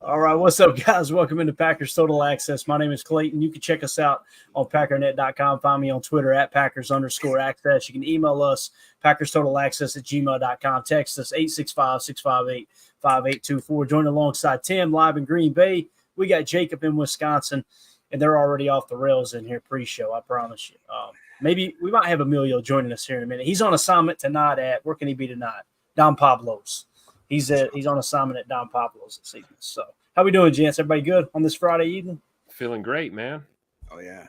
All right, what's up, guys? Welcome into Packers Total Access. My name is Clayton. You can check us out on Packernet.com. Find me on Twitter at Packers_access. You can email us, PackersTotalAccess@gmail.com. Text us 865-658-5824. Join alongside Tim live in Green Bay. We got Jacob in Wisconsin, and they're already off the rails in here pre-show, I promise you. Maybe we might have Emilio joining us here in a minute. He's on assignment tonight at, where can he be tonight? Don Pablo's. He's on assignment at Don Pablo's this evening. So how we doing, gents? Everybody good on this Friday evening? Feeling great, man. Oh, yeah.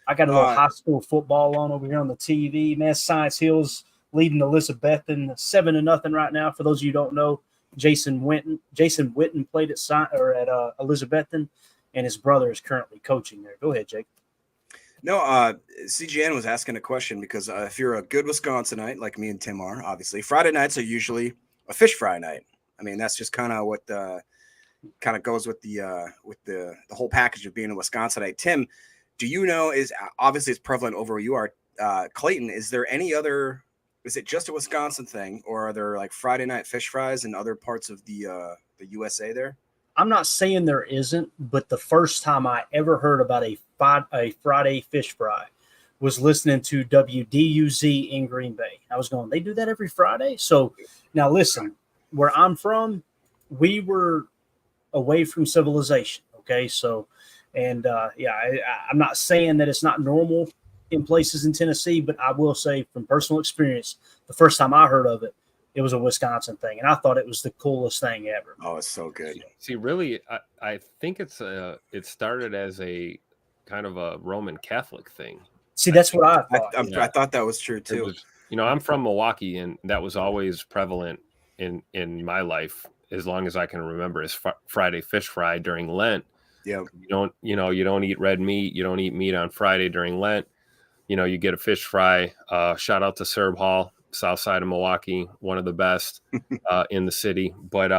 I got a little high school football on over here on the TV. Man, Science Hill's leading Elizabethton 7-0 right now. For those of you who don't know, Jason Witten played at Elizabethton, and his brother is currently coaching there. Go ahead, Jake. No, CGN was asking a question because if you're a good Wisconsinite, like me and Tim are, obviously, Friday nights are usually a fish fry night. I mean, that's just kind of what kind of goes with the whole package of being a Wisconsinite. Tim, do you know, is obviously it's prevalent over where you are, Clayton, is there any other, is it just a Wisconsin thing, or are there like Friday night fish fries in other parts of the USA there? I'm not saying there isn't, but the first time I ever heard about a Friday fish fry was listening to WDUZ in Green Bay. I was going, they do that every Friday? So now listen, where I'm from, we were away from civilization, okay? So, and I'm not saying that it's not normal in places in Tennessee, but I will say from personal experience, the first time I heard of it, it was a Wisconsin thing, and I thought it was the coolest thing ever. Oh, it's so good. See, really, I think it started as a kind of a Roman Catholic thing. See, that's what I thought. I thought that was true too. I'm from Milwaukee, and that was always prevalent in my life as long as I can remember. Is Friday fish fry during Lent. Yeah, you don't eat red meat. You don't eat meat on Friday during Lent. You get a fish fry. Shout out to Serb Hall, south side of Milwaukee, one of the best in the city. But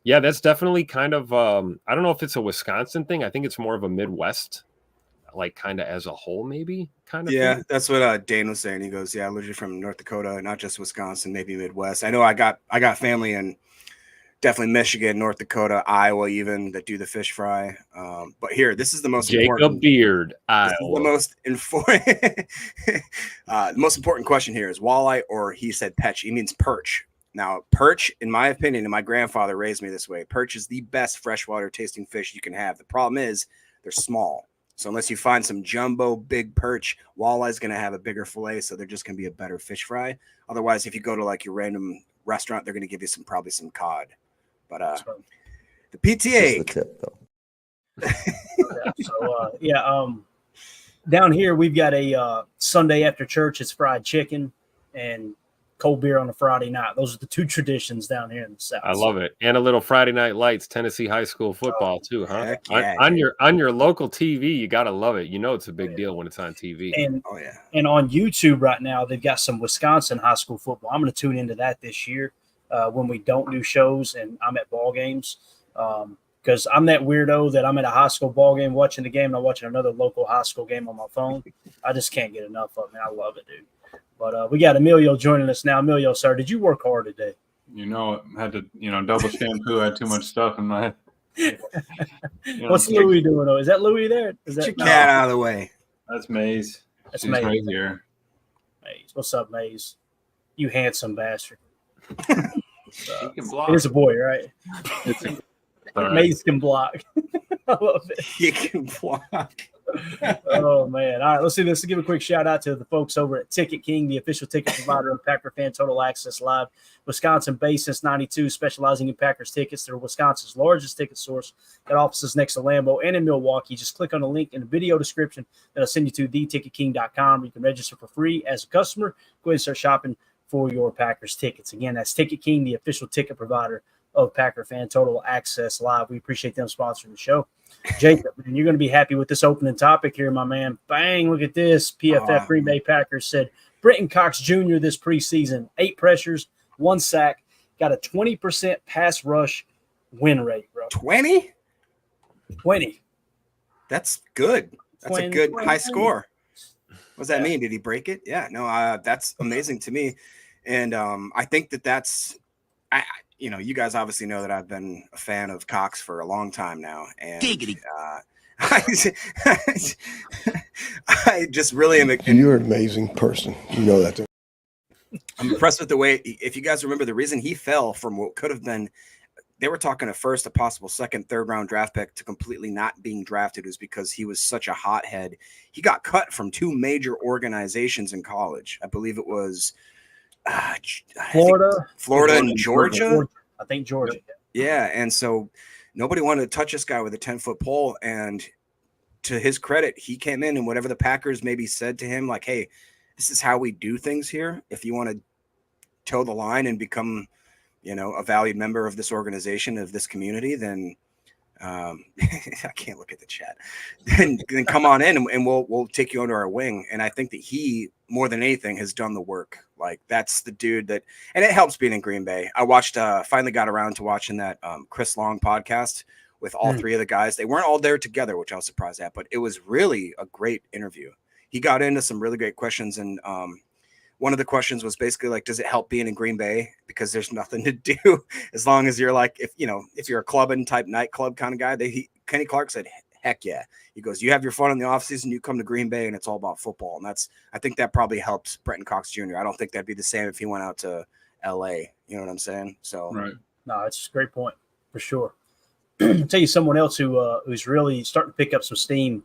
yeah, that's definitely kind of I don't know if it's a Wisconsin thing. I think it's more of a Midwest, like kind of as a whole, maybe kind of. Yeah, thing. that's what Dane was saying. He goes, yeah, literally from North Dakota, not just Wisconsin, maybe Midwest. I know I got family in definitely Michigan, North Dakota, Iowa, even that do the fish fry. But here, this is the most important. Beard, Iowa. The most the most important question here is walleye, or he said perch. He means perch. Now, perch, in my opinion, and my grandfather raised me this way, perch is the best freshwater tasting fish you can have. The problem is they're small. So unless you find some jumbo big perch, walleye is going to have a bigger fillet, so they're just going to be a better fish fry. Otherwise, if you go to like your random restaurant, they're going to give you probably some cod. But the PTA. Just the tip, though. Down here we've got a Sunday after church. It's fried chicken and cold beer on a Friday night. Those are the two traditions down here in the South. I love it. And a little Friday Night Lights, Tennessee high school football too, huh? Yeah, on your local TV, you gotta love it. It's a big deal when it's on TV. And on YouTube right now, they've got some Wisconsin high school football. I'm going to tune into that this year when we don't do shows and I'm at ball games. Because I'm that weirdo that I'm at a high school ball game watching the game and I'm watching another local high school game on my phone. I just can't get enough of it, man. I love it, dude. But we got Emilio joining us now. Emilio, sir, did you work hard today? I had to, double shampoo. I had too much stuff in my head. What's Louie doing? Is that Louie there? Is that your cat out of the way? That's Maze. She's Maze. Right here. Maze. What's up, Maze? You handsome bastard. He can block. It is a boy, right? Right. Maze can block. I love it. He can block. Oh, man. All right, let's do this. Let's give a quick shout out to the folks over at Ticket King, the official ticket provider of Packer Fan Total Access Live. Wisconsin-based since 92, specializing in Packers tickets. They're Wisconsin's largest ticket source. Got offices next to Lambeau and in Milwaukee. Just click on the link in the video description that'll send you to theticketking.com. You can register for free as a customer. Go ahead and start shopping for your Packers tickets. Again, that's Ticket King, the official ticket provider of Packer Fan Total Access Live. We appreciate them sponsoring the show. Jacob, and you're going to be happy with this opening topic here, my man. Bang, look at this. PFF Green Bay Packers said Brenton Cox Jr. this preseason, 8 pressures, 1 sack, got a 20% pass rush win rate, bro. 20? 20. That's good. That's a good high score. What does that mean? Did he break it? Yeah, no, that's amazing to me. And I think that's you guys obviously know that I've been a fan of Cox for a long time now, and I just really am. You're an amazing person. You know that. I'm impressed with the way, if you guys remember, the reason he fell from what could have been, they were talking at first a possible second, third round draft pick to completely not being drafted was because he was such a hothead. He got cut from 2 major organizations in college. I believe it was Florida and Georgia. I think Georgia. Yeah. And so nobody wanted to touch this guy with a 10-foot pole. And to his credit, he came in and whatever the Packers maybe said to him, like, hey, this is how we do things here. If you want to toe the line and become, a valued member of this organization, of this community, then I can't look at the chat. Then come on in and we'll take you under our wing. And I think that he, more than anything, has done the work. Like, that's the dude that, and it helps being in Green Bay. I watched, finally got around to watching that Chris Long podcast with all 3 of the guys. They weren't all there together, which I was surprised at, but it was really a great interview. He got into some really great questions. And one of the questions was basically like, does it help being in Green Bay? Because there's nothing to do as long as you're like, if you're a clubbing type nightclub kind of guy. Kenny Clark said, heck yeah. He goes, you have your fun in the offseason, you come to Green Bay and it's all about football. And I think that probably helps Brenton Cox Jr. I don't think that'd be the same if he went out to LA. You know what I'm saying? So, right. No, it's a great point for sure. I'll tell you someone else who's really starting to pick up some steam.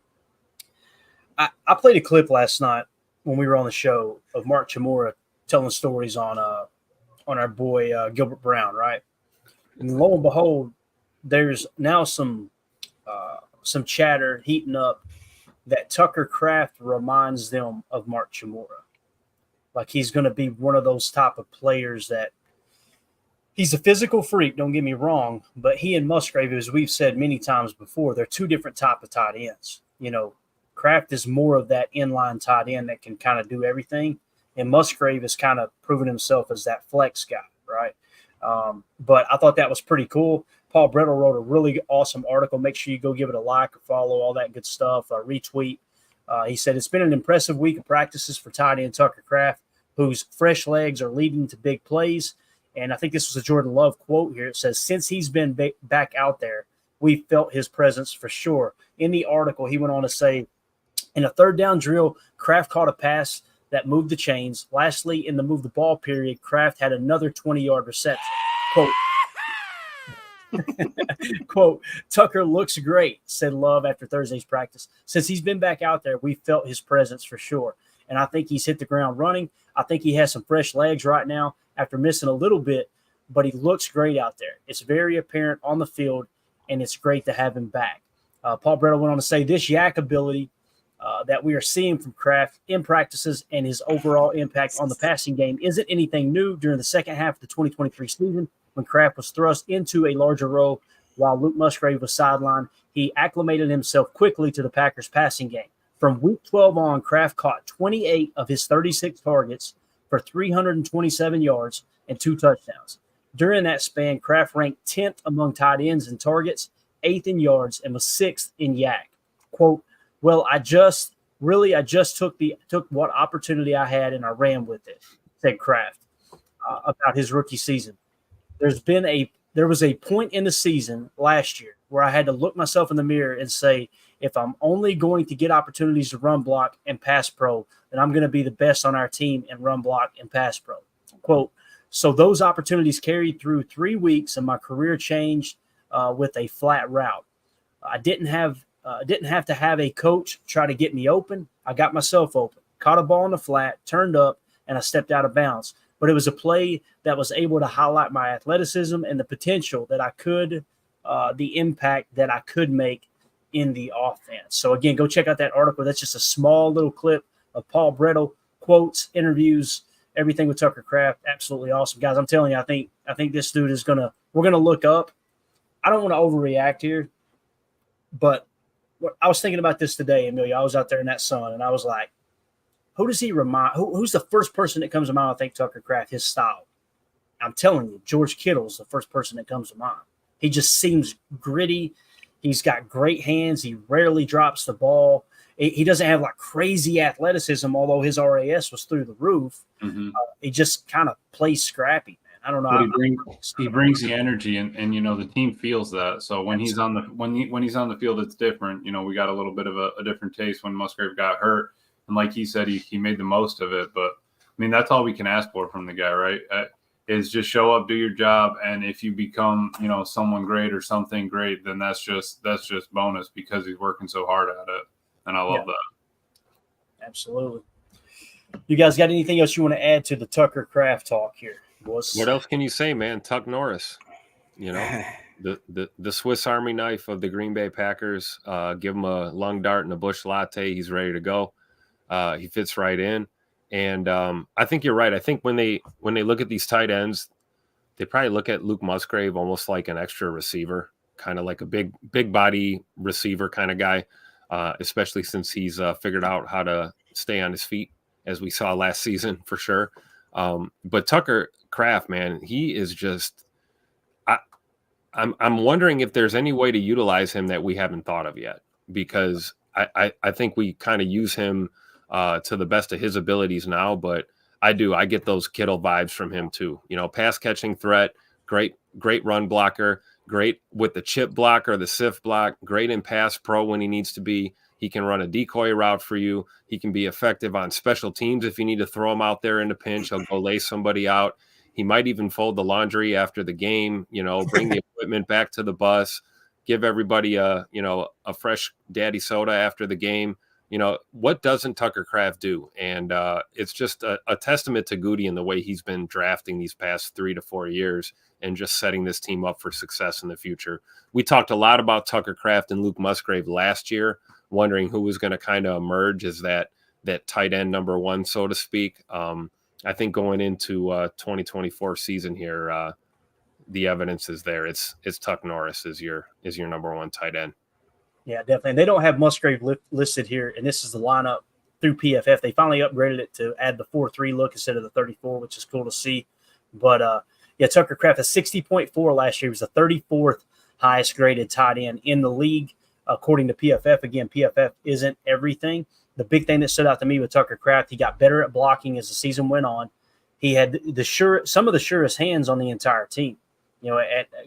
I played a clip last night when we were on the show of Mark Chmura telling stories on our boy Gilbert Brown, right? And lo and behold, there's now some chatter heating up that Tucker Kraft reminds them of Mark Chmura. Like he's going to be one of those type of players that he's a physical freak, don't get me wrong, but he and Musgrave, as we've said many times before, they're 2 different type of tight ends. Kraft is more of that inline tight end that can kind of do everything, and Musgrave has kind of proven himself as that flex guy, right? But I thought that was pretty cool. Paul Brettel wrote a really awesome article. Make sure you go give it a like or follow, all that good stuff, retweet. He said, it's been an impressive week of practices for tight end Tucker Kraft, whose fresh legs are leading to big plays. And I think this was a Jordan Love quote here. It says, since he's been back out there, we felt his presence for sure. In the article, he went on to say, in a 3rd down drill, Kraft caught a pass that moved the chains. Lastly, in the move the ball period, Kraft had another 20-yard reception. Quote, Tucker looks great, said Love after Thursday's practice. Since he's been back out there, we felt his presence for sure. And I think he's hit the ground running. I think he has some fresh legs right now after missing a little bit, but he looks great out there. It's very apparent on the field, and it's great to have him back. Paul Brettel went on to say this yak ability that we are seeing from Kraft in practices and his overall impact on the passing game isn't anything new. During the second half of the 2023 season, when Kraft was thrust into a larger role while Luke Musgrave was sidelined, he acclimated himself quickly to the Packers' passing game. From week 12 on, Kraft caught 28 of his 36 targets for 327 yards and 2 touchdowns. During that span, Kraft ranked 10th among tight ends in targets, 8th in yards, and was 6th in yak. Quote, well, I just took what opportunity I had and I ran with it, said Kraft about his rookie season. There was a point in the season last year where I had to look myself in the mirror and say, if I'm only going to get opportunities to run block and pass pro, then I'm going to be the best on our team in run block and pass pro. Quote, so those opportunities carried through 3 weeks and my career changed with a flat route. I didn't have to have a coach try to get me open. I got myself open, caught a ball in the flat, turned up, and I stepped out of bounds. But it was a play that was able to highlight my athleticism and the potential that I could, the impact that I could make in the offense. So, again, go check out that article. That's just a small little clip of Paul Brettel, quotes, interviews, everything with Tucker Kraft. Absolutely awesome. Guys, I'm telling you, I think this dude is we're going to look up. I don't want to overreact here, but I was thinking about this today, Amelia. I was out there in that sun, and I was like, who does he remind? Who's the first person that comes to mind? I think Tucker Kraft, his style. I'm telling you, George Kittle's the first person that comes to mind. He just seems gritty. He's got great hands. He rarely drops the ball. He doesn't have like crazy athleticism, although his RAS was through the roof. Mm-hmm. He just kind of plays scrappy, man. I don't know. But he brings the energy, and the team feels that. So when he's on the when he's on the field, it's different. We got a little bit of a different taste when Musgrave got hurt, and like he said, he made the most of it. But I mean, that's all we can ask for from the guy, right? Is just show up, do your job, and if you become someone great or something great, then that's just bonus because he's working so hard at it, and I love that. Absolutely. You guys got anything else you want to add to the Tucker Kraft talk here? What else can you say, man? Tuck Norris, the Swiss Army knife of the Green Bay Packers. Give him a lung dart and a bush latte. He's ready to go. He fits right in. And I think you're right. I think when they look at these tight ends, they probably look at Luke Musgrave almost like an extra receiver, kind of like a big body receiver kind of guy, especially since he's figured out how to stay on his feet, as we saw last season for sure. But Tucker Kraft, man, he is just I'm wondering if there's any way to utilize him that we haven't thought of yet, because I think we kind of use him to the best of his abilities now, but I get those Kittle vibes from him too. Pass catching threat, great run blocker, great with the chip block or the sift block, great in pass pro when he needs to be. He can run a decoy route for you. He can be effective on special teams if you need to throw him out there in a pinch. He'll go lay somebody out. He might even fold the laundry after the game, bring the equipment back to the bus, give everybody a fresh daddy soda after the game. What doesn't Tucker Kraft do? And it's just a testament to Goody and the way he's been drafting these past 3 to 4 years and just setting this team up for success in the future. We talked a lot about Tucker Kraft and Luke Musgrave last year, wondering who was going to kind of emerge as that tight end number one, so to speak. I think going into 2024 season here, the evidence is there. It's Tuck Norris is your number one tight end. Yeah, definitely. And they don't have Musgrave listed here, and this is the lineup through PFF. They finally upgraded it to add the 4-3 look instead of the 34, which is cool to see. But, Tucker Kraft, a 60.4 last year. He was the 34th highest graded tight end in the league, according to PFF. Again, PFF isn't everything. The big thing that stood out to me with Tucker Kraft, he got better at blocking as the season went on. He had some of the surest hands on the entire team.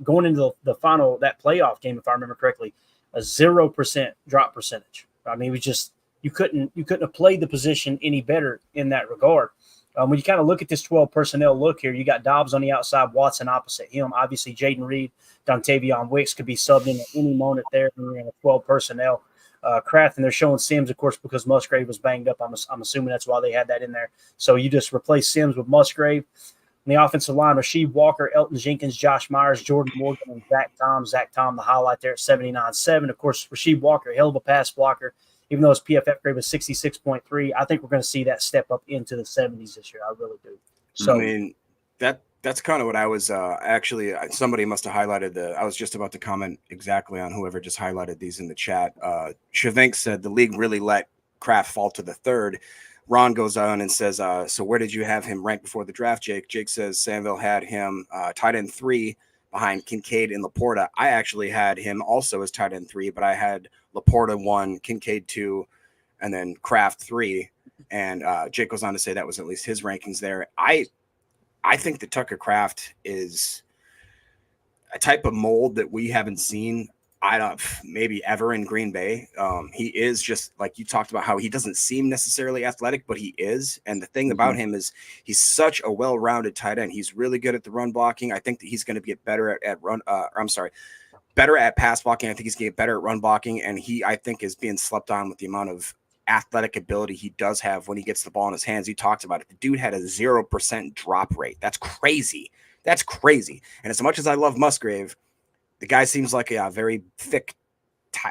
Going into the final, that playoff game, if I remember correctly, a 0% drop percentage. I mean, it was just you couldn't have played the position any better in that regard. When you kind of look at this 12 personnel look here, you got Dobbs on the outside, Watson opposite him. Obviously, Jaden Reed, Dontavion Wicks could be subbed in at any moment there when you're in a 12 personnel. Kraft, and they're showing Sims, of course, because Musgrave was banged up. I'm assuming that's why they had that in there. So you just replace Sims with Musgrave. On the offensive line, Rasheed Walker, Elton Jenkins, Josh Myers, Jordan Morgan, and Zach Tom. Zach Tom, the highlight there at 79.7. Of course, Rasheed Walker, hell of a pass blocker. Even though his PFF grade was 66.3, I think we're going to see that step up into the 70s this year. I really do. So, I mean, that's kind of what I was actually. Somebody must have highlighted I was just about to comment exactly on whoever just highlighted these in the chat. Shavink said the league really let Kraft fall to the third. Ron goes on and says, so where did you have him ranked before the draft, Jake? Jake says Sanville had him tight end 3 behind Kincaid and Laporta. I actually had him also as tight end 3, but I had Laporta 1, Kincaid 2, and then Kraft 3. And Jake goes on to say that was at least his rankings there. I think that Tucker Kraft is a type of mold that we haven't seen maybe ever in Green Bay. He is just like you talked about how he doesn't seem necessarily athletic, but he is. And the thing about him is he's such a well-rounded tight end. He's really good at the run blocking. I think that he's going to get better better at pass blocking. I think he's going to get better at run blocking. And I think is being slept on with the amount of athletic ability he does have when he gets the ball in his hands. You talked about it. The dude had a 0% drop rate. That's crazy. And as much as I love Musgrave, the guy seems like a very thick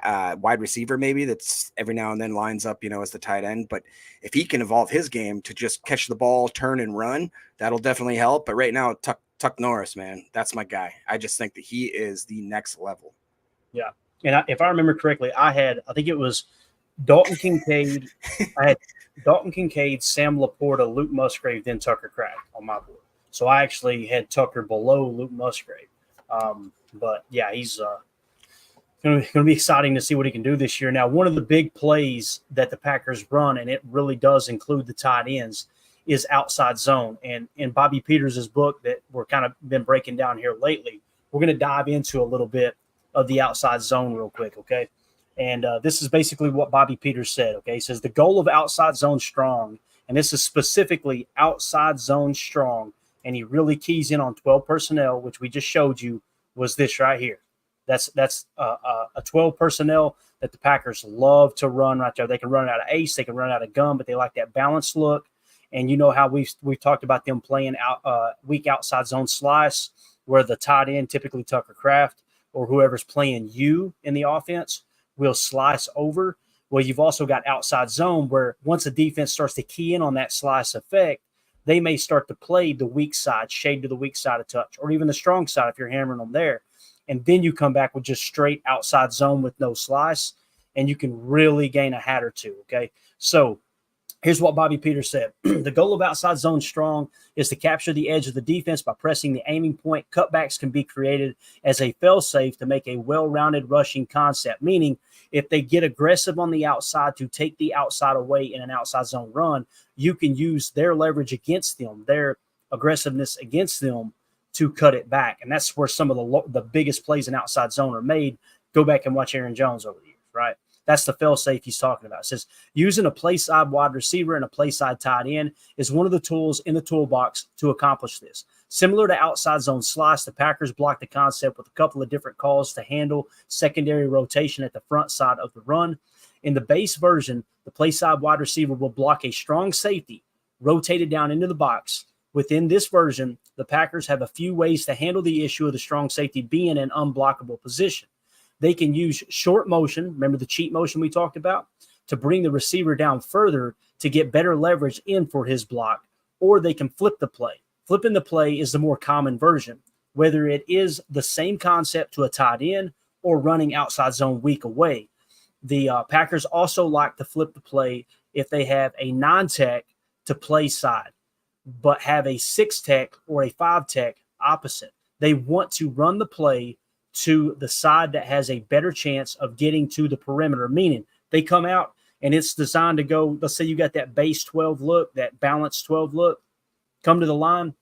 wide receiver, maybe that's every now and then lines up, as the tight end. But if he can evolve his game to just catch the ball, turn and run, that'll definitely help. But right now, Tuck Norris, man, that's my guy. I just think that he is the next level. Yeah. And if I remember correctly, I think it was Dalton Kincaid. I had Dalton Kincaid, Sam Laporta, Luke Musgrave, then Tucker Kraft on my board. So I actually had Tucker below Luke Musgrave. But yeah, he's going to be exciting to see what he can do this year. Now, one of the big plays that the Packers run, and it really does include the tight ends, is outside zone. And in Bobby Peters' book that we're kind of been breaking down here lately, we're going to dive into a little bit of the outside zone real quick, okay? And this is basically what Bobby Peters said, okay? He says the goal of outside zone strong, and this is specifically outside zone strong, and he really keys in on 12 personnel, which we just showed you was this right here. That's a 12 personnel that the Packers love to run right there. They can run out of ace, they can run out of gun, but they like that balanced look. And you know how we've talked about them playing out weak outside zone slice, where the tight end, typically Tucker Kraft, or whoever's playing you in the offense, will slice over. Well, you've also got outside zone where once a defense starts to key in on that slice effect, they may start to play the weak side, shade to the weak side of touch, or even the strong side if you're hammering them there. And then you come back with just straight outside zone with no slice, and you can really gain a hat or two, okay? So here's what Bobby Peters said. The goal of outside zone strong is to capture the edge of the defense by pressing the aiming point. Cutbacks can be created as a fail-safe to make a well-rounded rushing concept, meaning if they get aggressive on the outside to take the outside away in an outside zone run, you can use their leverage against them, their aggressiveness against them to cut it back. And that's where some of the biggest plays in outside zone are made. Go back and watch Aaron Jones over the years, right? That's the fail-safe he's talking about. It says using a play-side wide receiver and a play-side tight end is one of the tools in the toolbox to accomplish this. Similar to outside zone slice, the Packers block the concept with a couple of different calls to handle secondary rotation at the front side of the run. In the base version, the play-side wide receiver will block a strong safety rotated down into the box. Within this version, the Packers have a few ways to handle the issue of the strong safety being in an unblockable position. They can use short motion, remember the cheat motion we talked about, to bring the receiver down further to get better leverage in for his block, or they can flip the play. Flipping the play is the more common version, whether it is the same concept to a tight end or running outside zone weak away. The Packers also like to flip the play if they have a 9-tech to play side, but have a 6-tech or a 5-tech opposite. They want to run the play to the side that has a better chance of getting to the perimeter, meaning they come out and it's designed to go, let's say you got that base 12 look, that balanced 12 look, come to the line.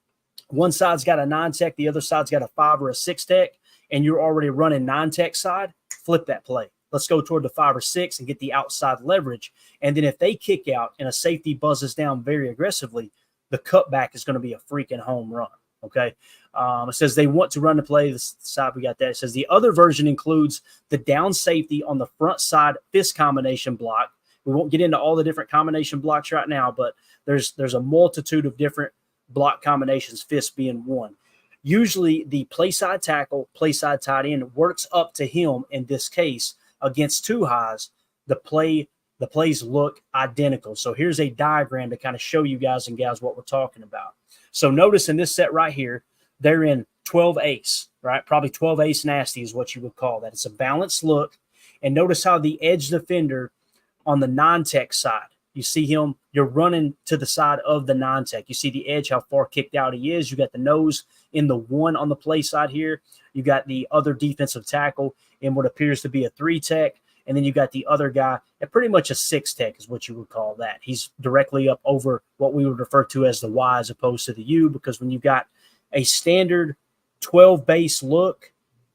One side's got a 9-tech, the other side's got a 5 or a 6-tech, and you're already running 9-tech side, flip that play. Let's go toward the 5 or 6 and get the outside leverage. And then if they kick out and a safety buzzes down very aggressively, the cutback is going to be a freaking home run. Okay. It says they want to run the play. The side we got that. It says the other version includes the down safety on the front side fist combination block. We won't get into all the different combination blocks right now, but there's a multitude of different block combinations, fist being one. Usually the play side tackle, play side tight end works up to him in this case against two highs. The plays look identical. So here's a diagram to kind of show you guys and gals what we're talking about. So notice in this set right here, they're in 12 ace, right? Probably 12 ace nasty is what you would call that. It's a balanced look. And notice how the edge defender on the 9-tech side, you see him, you're running to the side of the 9-tech. You see the edge, how far kicked out he is. You got the nose in the 1 on the play side here. You got the other defensive tackle in what appears to be a 3-tech. And then you got the other guy at pretty much a 6-tech is what you would call that. He's directly up over what we would refer to as the Y as opposed to the U, because when you got a standard 12 base look,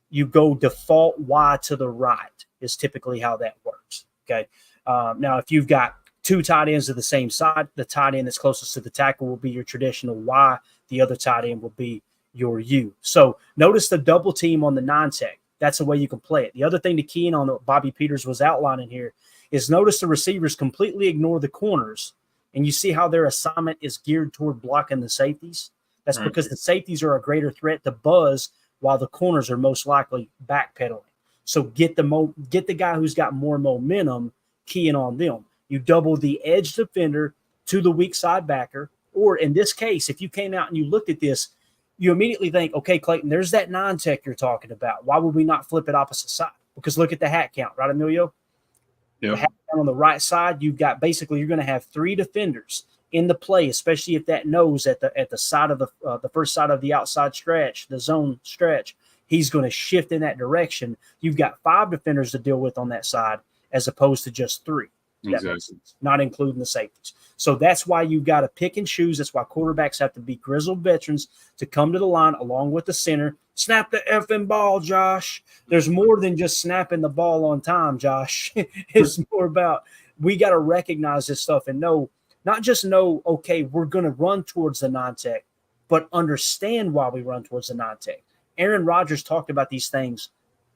you go default Y to the right is typically how that works. Okay. Now, if you've got two tight ends of the same side, the tight end that's closest to the tackle will be your traditional Y. The other tight end will be your U. So notice the double team on the 9-tech. That's the way you can play it. The other thing to key in on that Bobby Peters was outlining here is notice the receivers completely ignore the corners, and you see how their assignment is geared toward blocking the safeties. That's right, because the safeties are a greater threat to buzz while the corners are most likely backpedaling. So get the guy who's got more momentum keying on them. You double the edge defender to the weak side backer, or in this case, if you came out and you looked at this, you immediately think, okay, Clayton, there's that 9-tech you're talking about. Why would we not flip it opposite side? Because look at the hat count, right, Emilio? Yep. The hat count on the right side, you've got basically you're going to have 3 defenders in the play, especially if that nose at the side of the first side of the outside stretch, the zone stretch, he's going to shift in that direction. You've got 5 defenders to deal with on that side as opposed to just 3. Exactly. Not including the safeties. So that's why you've got to pick and choose. That's why quarterbacks have to be grizzled veterans to come to the line along with the center. Snap the effing ball, Josh. There's more than just snapping the ball on time, Josh. It's more about we got to recognize this stuff and not just know, okay, we're going to run towards the non-tech, but understand why we run towards the non-tech. Aaron Rodgers talked about these things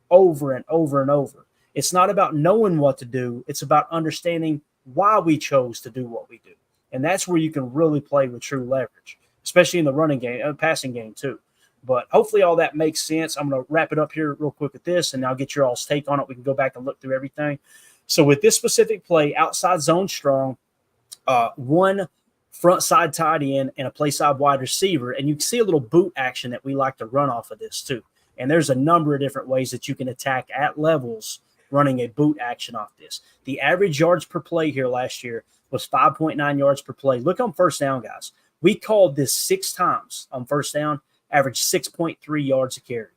over and over and over. It's not about knowing what to do. It's about understanding why we chose to do what we do. And that's where you can really play with true leverage, especially in the running game, passing game too. But hopefully all that makes sense. I'm going to wrap it up here real quick with this, and I'll get your all's take on it. We can go back and look through everything. So with this specific play, outside zone strong, one front side tight end and a play side wide receiver. And you can see a little boot action that we like to run off of this too. And there's a number of different ways that you can attack at levels running a boot action off this. The average yards per play here last year was 5.9 yards per play. Look on first down, guys. We called this 6 times on first down, average 6.3 yards a carry.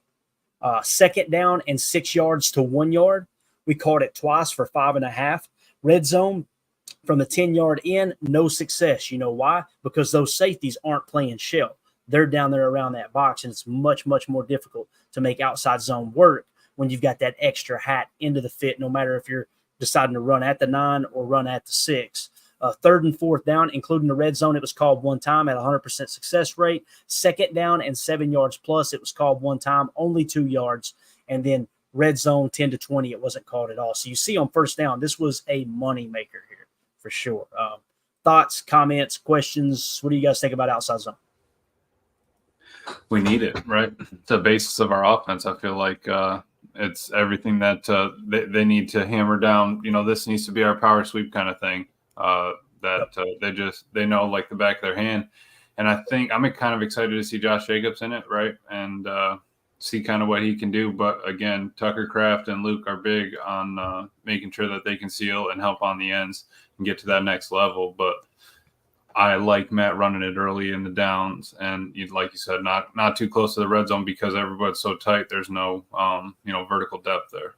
Second down and 6 yards to 1 yard. We called it twice for 5.5. Red zone from the 10-yard in, no success. You know why? Because those safeties aren't playing shell. They're down there around that box, and it's much, much more difficult to make outside zone work when you've got that extra hat into the fit, no matter if you're deciding to run at the 9 or run at the 6. Third and fourth down, including the red zone, it was called one time at 100% success rate. Second down and 7 yards plus, it was called one time, only 2 yards. And then red zone 10 to 20, it wasn't called at all. So you see on first down, this was a money maker here for sure. Thoughts, comments, questions? What do you guys think about outside zone? We need it, right? It's the basis of our offense. I feel like it's everything that they need to hammer down. This needs to be our power sweep kind of thing they know like the back of their hand. And I think I'm kind of excited to see Josh Jacobs in it, right? And see kind of what he can do. But again, Tucker Kraft and Luke are big on making sure that they can seal and help on the ends and get to that next level. But I like Matt running it early in the downs, and like you said, not too close to the red zone because everybody's so tight. There's no vertical depth there.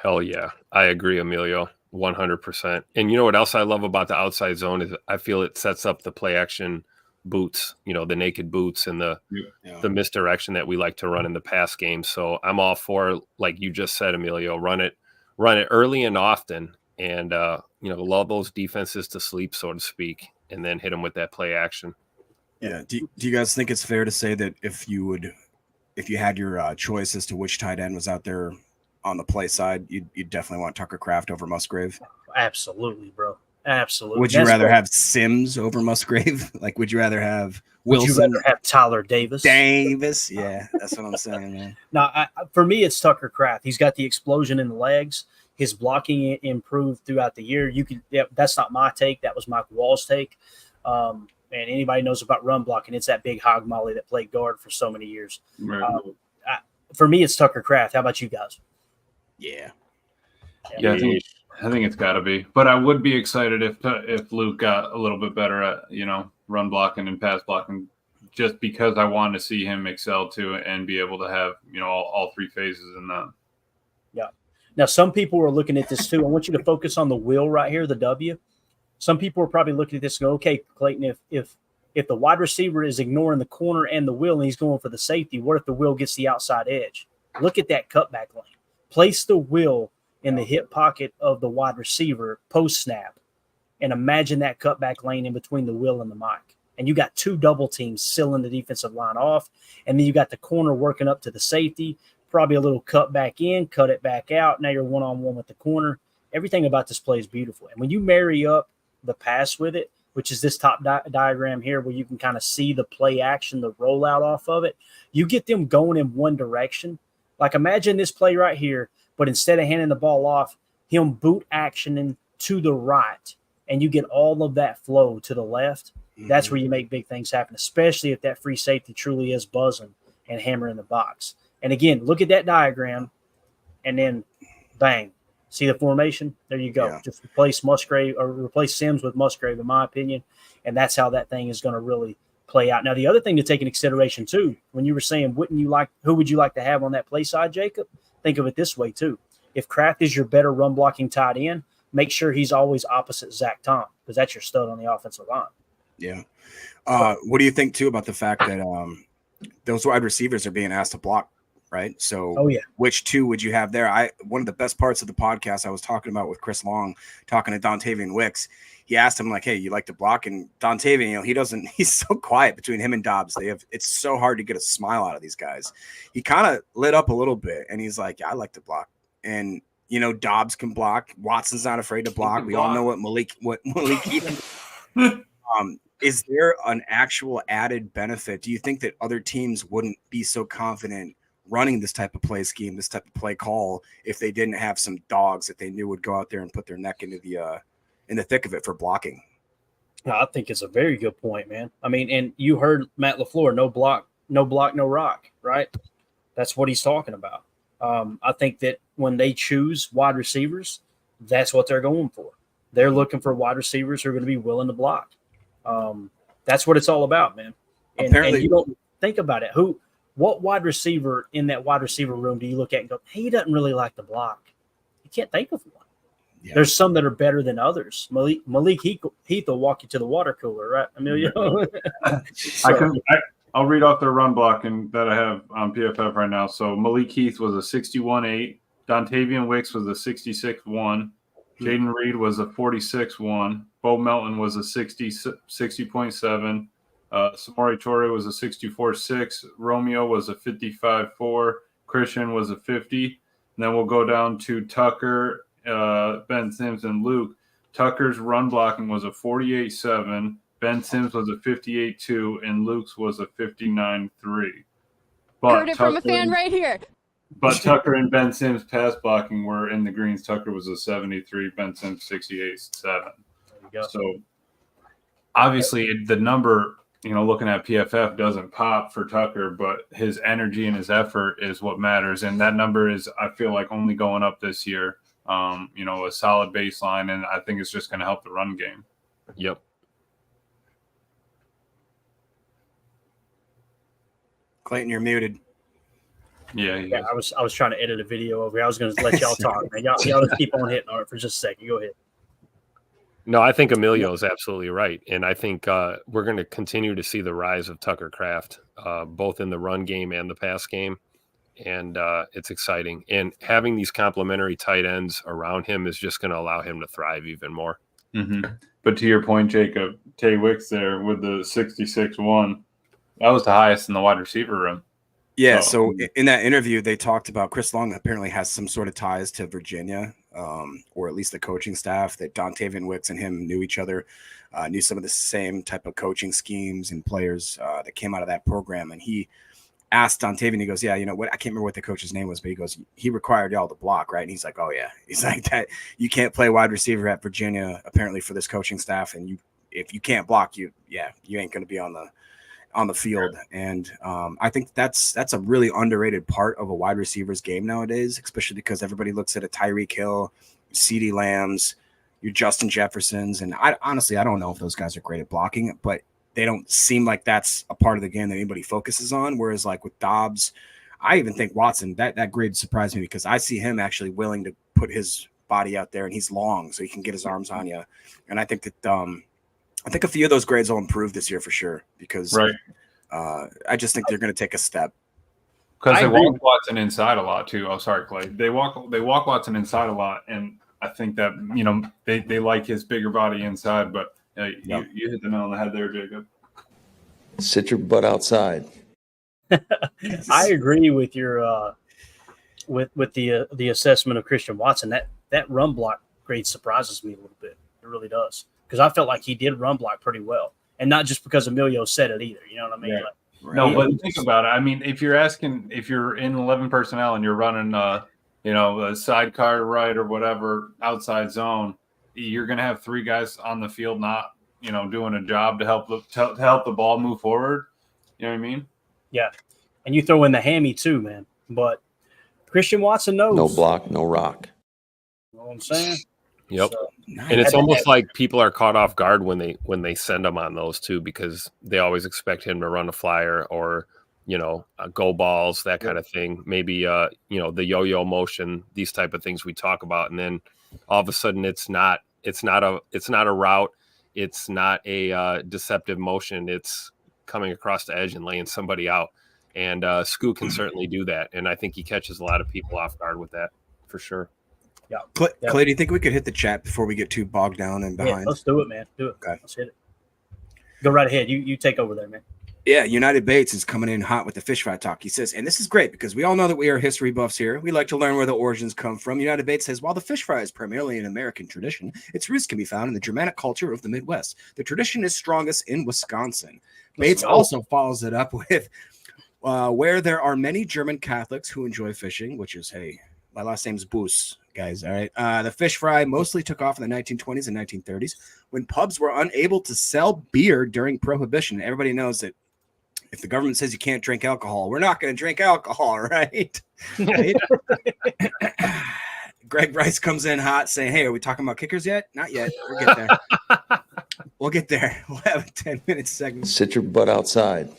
Hell yeah, I agree, Emilio, 100%. And you know what else I love about the outside zone is I feel it sets up the play action boots, the naked boots and the misdirection that we like to run in the pass game. So I'm all for, like you just said, Emilio, run it early and often, and lull those defenses to sleep, so to speak, and then hit them with that play action. Yeah. Do you guys think it's fair to say that if you had your choice as to which tight end was out there on the play side, you'd definitely want Tucker Kraft over Musgrave? Absolutely, bro. Absolutely. Would you rather have Sims over Musgrave? Like, would you rather have Wilson? Would you rather have Tyler Davis? Yeah, that's what I'm saying, man. Now, for me, it's Tucker Kraft. He's got the explosion in the legs. His blocking improved throughout the year. That's not my take. That was Mike Wall's take. And anybody knows about run blocking, it's that big hog molly that played guard for so many years. Right. For me, it's Tucker Kraft. How about you guys? Yeah, I think it's got to be. But I would be excited if Luke got a little bit better at run blocking and pass blocking, just because I want to see him excel too and be able to have all 3 phases in that. Yeah. Now, some people are looking at this too. I want you to focus on the will right here, the W. Some people are probably looking at this and go, okay, Clayton, if the wide receiver is ignoring the corner and the will and he's going for the safety, what if the will gets the outside edge? Look at that cutback lane. Place the will in the hip pocket of the wide receiver post snap, and imagine that cutback lane in between the will and the mic. And you got 2 double teams sealing the defensive line off, and then you got the corner working up to the safety, probably a little cut back in, cut it back out. Now you're one-on-one with the corner. Everything about this play is beautiful. And when you marry up the pass with it, which is this top diagram here where you can kind of see the play action, the rollout off of it, you get them going in one direction. Like imagine this play right here, but instead of handing the ball off, him boot actioning to the right, and you get all of that flow to the left. That's where you make big things happen, especially if that free safety truly is buzzing and hammering the box. And again, look at that diagram, and then bang. See the formation? There you go. Yeah. Just replace Sims with Musgrave, in my opinion, and that's how that thing is going to really play out. Now, the other thing to take into consideration too, when you were saying who would you like to have on that play side, Jacob? Think of it this way too. If Kraft is your better run blocking tight end, make sure he's always opposite Zach Tom, because that's your stud on the offensive line. Yeah. What do you think too about the fact that those wide receivers are being asked to block, right? So which two would you have there? One of the best parts of the podcast I was talking about with Chris Long, talking to Dontavian Wicks. He asked him like, "Hey, you like to block?" And Dontavian, he's so quiet between him and Dobbs. It's so hard to get a smile out of these guys. He kind of lit up a little bit, and he's like, "Yeah, I like to block." And Dobbs can block. Watson's not afraid to block. We all know what Malik Heath. Is there an actual added benefit? Do you think that other teams wouldn't be so confident running this type of play scheme, this type of play call, if they didn't have some dogs that they knew would go out there and put their neck into in the thick of it for blocking? I think it's a very good point, man. I mean, and you heard Matt LaFleur, no block, no rock, right? That's what he's talking about. I think that when they choose wide receivers, that's what they're going for. They're looking for wide receivers who are going to be willing to block. That's what it's all about, man. And you don't think about it. What wide receiver in that wide receiver room do you look at and go, hey, he doesn't really like to block? You can't think of one. Yeah. There's some that are better than others. Malik Heath will walk you to the water cooler, right, Emilio? I'll read off their run blocking that I have on PFF right now. So Malik Heath was a 61.8. Dontavian Wicks was a 66.1. Jaden Reed was a 46.1. Bo Melton was a 60.7. Samori Torre was a 64.6. Romeo was a 55.4. Christian was a 50. And then we'll go down to Tucker, Ben Sims, and Luke. Tucker's run blocking was a 48.7. Ben Sims was a 58.2, and Luke's was a 59.3. Heard it from a fan right here. But Tucker and Ben Sims pass blocking were in the greens. Tucker was a 73, Ben Sims 68.7. So obviously the number, looking at PFF doesn't pop for Tucker, but his energy and his effort is what matters. And that number is, I feel like, only going up this year. A solid baseline, and I think it's just going to help the run game. Yep. Clayton, you're muted. Yeah. I was trying to edit a video over here. I was going to let y'all talk, man. Y'all just keep on hitting on it for just a second. Go ahead. No, I think Emilio is absolutely right. And I think we're going to continue to see the rise of Tucker Kraft, both in the run game and the pass game. And it's exciting. And having these complementary tight ends around him is just going to allow him to thrive even more. Mm-hmm. But to your point, Jacob, Tay Wicks there with the 66.1, that was the highest in the wide receiver room. Yeah, so in that interview, they talked about Chris Long apparently has some sort of ties to Virginia, or at least the coaching staff, that Dontavian Wicks and him knew each other, knew some of the same type of coaching schemes and players that came out of that program. And he asked Dontavian, he goes, yeah, what? I can't remember what the coach's name was, but he goes, he required y'all to block, right? And he's like, oh, yeah. He's like, that you can't play wide receiver at Virginia, apparently, for this coaching staff. And if you can't block, you ain't going to be on the field. And I think that's a really underrated part of a wide receiver's game nowadays, especially because everybody looks at a Tyreek Hill, CeeDee Lambs, your Justin Jeffersons. And I don't know if those guys are great at blocking, but they don't seem like that's a part of the game that anybody focuses on. Whereas like with Dobbs, I even think Watson, that grade surprised me because I see him actually willing to put his body out there, and he's long, so he can get his arms on you. And I think that I think a few of those grades will improve this year for sure because I just think they're going to take a step. Because they walk Watson inside a lot too. Oh, sorry, Clay. They walk Watson inside a lot, and I think that they like his bigger body inside. But you hit the nail on the head there, Jacob. Sit your butt outside. I agree with your with the assessment of Christian Watson. That run block grade surprises me a little bit. It really does. Because I felt like he did run block pretty well. And not just because Emilio said it either. You know what I mean? Right. No, but think about it. I mean, if you're in 11 personnel and you're running, a sidecar right or whatever outside zone, you're going to have three guys on the field not, doing a job to help the ball move forward. You know what I mean? Yeah. And you throw in the hammy too, man. But Christian Watson knows. No block, no rock. You know what I'm saying? Yep. So, and it's almost like people are caught off guard when they send him on those too, because they always expect him to run a flyer or, go balls, that kind of thing. Maybe, the yo-yo motion, these type of things we talk about. And then all of a sudden it's not a route. It's not a deceptive motion. It's coming across the edge and laying somebody out. And Scoot can certainly do that. And I think he catches a lot of people off guard with that for sure. Yeah. Clay, do you think we could hit the chat before we get too bogged down and behind? Yeah, let's do it, man. Do it. Okay. Let's hit it. Go right ahead. You take over there, man. Yeah, United Bates is coming in hot with the fish fry talk. He says, and this is great because we all know that we are history buffs here. We like to learn where the origins come from. United Bates says, while the fish fry is primarily an American tradition, its roots can be found in the Germanic culture of the Midwest. The tradition is strongest in Wisconsin. Bates also follows it up with where there are many German Catholics who enjoy fishing, which is, hey, my last name's Boos, guys. All right. The fish fry mostly took off in the 1920s and 1930s when pubs were unable to sell beer during Prohibition. Everybody knows that if the government says you can't drink alcohol, we're not going to drink alcohol, right? Right? Greg Bryce comes in hot saying, hey, are we talking about kickers yet? Not yet. We'll get there. We'll get there. We'll have a 10-minute segment. Sit your butt outside.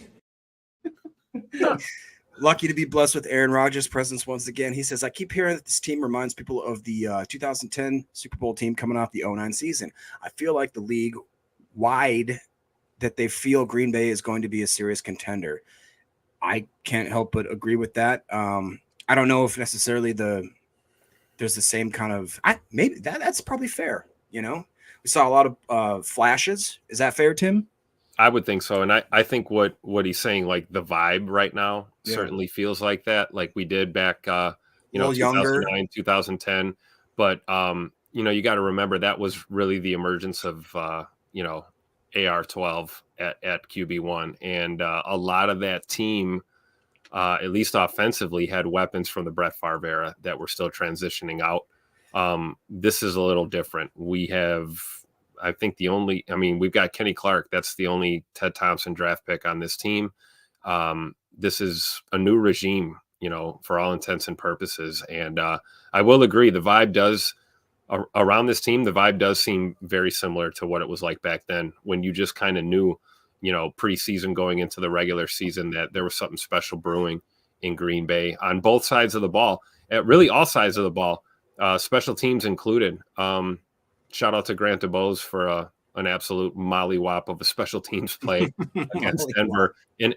Lucky to be blessed with Aaron Rodgers' presence once again. He says, I keep hearing that this team reminds people of the 2010 Super Bowl team coming off the 09 season. I feel like the league-wide that they feel Green Bay is going to be a serious contender. I can't help but agree with that. I don't know if necessarily there's the same kind of maybe that's probably fair. You know, we saw a lot of flashes. Is that fair, Tim? I would think so. And I think what he's saying, like the vibe right now certainly feels like that, like we did back, 2009, 2010. But, you got to remember that was really the emergence of, AR-12 at QB1. And a lot of that team, at least offensively, had weapons from the Brett Favre era that were still transitioning out. This is a little different. We have, I think we've got Kenny Clark. That's the only Ted Thompson draft pick on this team. This is a new regime, for all intents and purposes. And I will agree, the vibe does around this team, the vibe does seem very similar to what it was like back then when you just kind of knew, preseason going into the regular season that there was something special brewing in Green Bay on both sides of the ball, at really all sides of the ball, special teams included. Shout out to Grant DeBose for an absolute mollywop of a special teams play against Denver in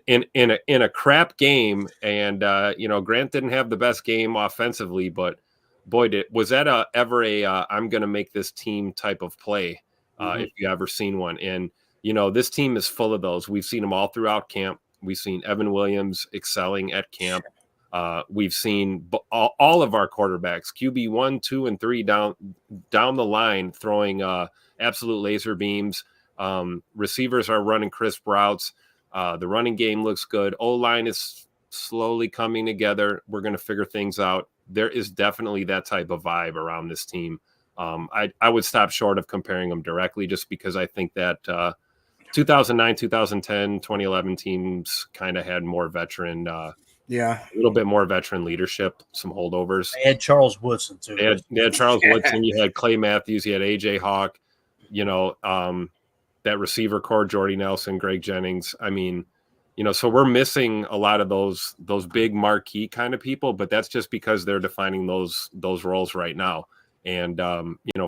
a crap game. And, Grant didn't have the best game offensively, but boy, was that ever a I'm going to make this team type of play, if you ever seen one. And, this team is full of those. We've seen them all throughout camp. We've seen Evan Williams excelling at camp. We've seen all of our quarterbacks, QB 1, 2, and 3 down the line, throwing absolute laser beams. Receivers are running crisp routes. The running game looks good. O-line is slowly coming together. We're going to figure things out. There is definitely that type of vibe around this team. I would stop short of comparing them directly just because I think that 2009, 2010, 2011 teams kind of had more veteran a little bit more veteran leadership, some holdovers. They had Charles Woodson, too. They had Charles Woodson. You had Clay Matthews. You had A.J. Hawk. That receiver core, Jordy Nelson, Greg Jennings. I mean, so we're missing a lot of those big marquee kind of people, but that's just because they're defining those roles right now. And,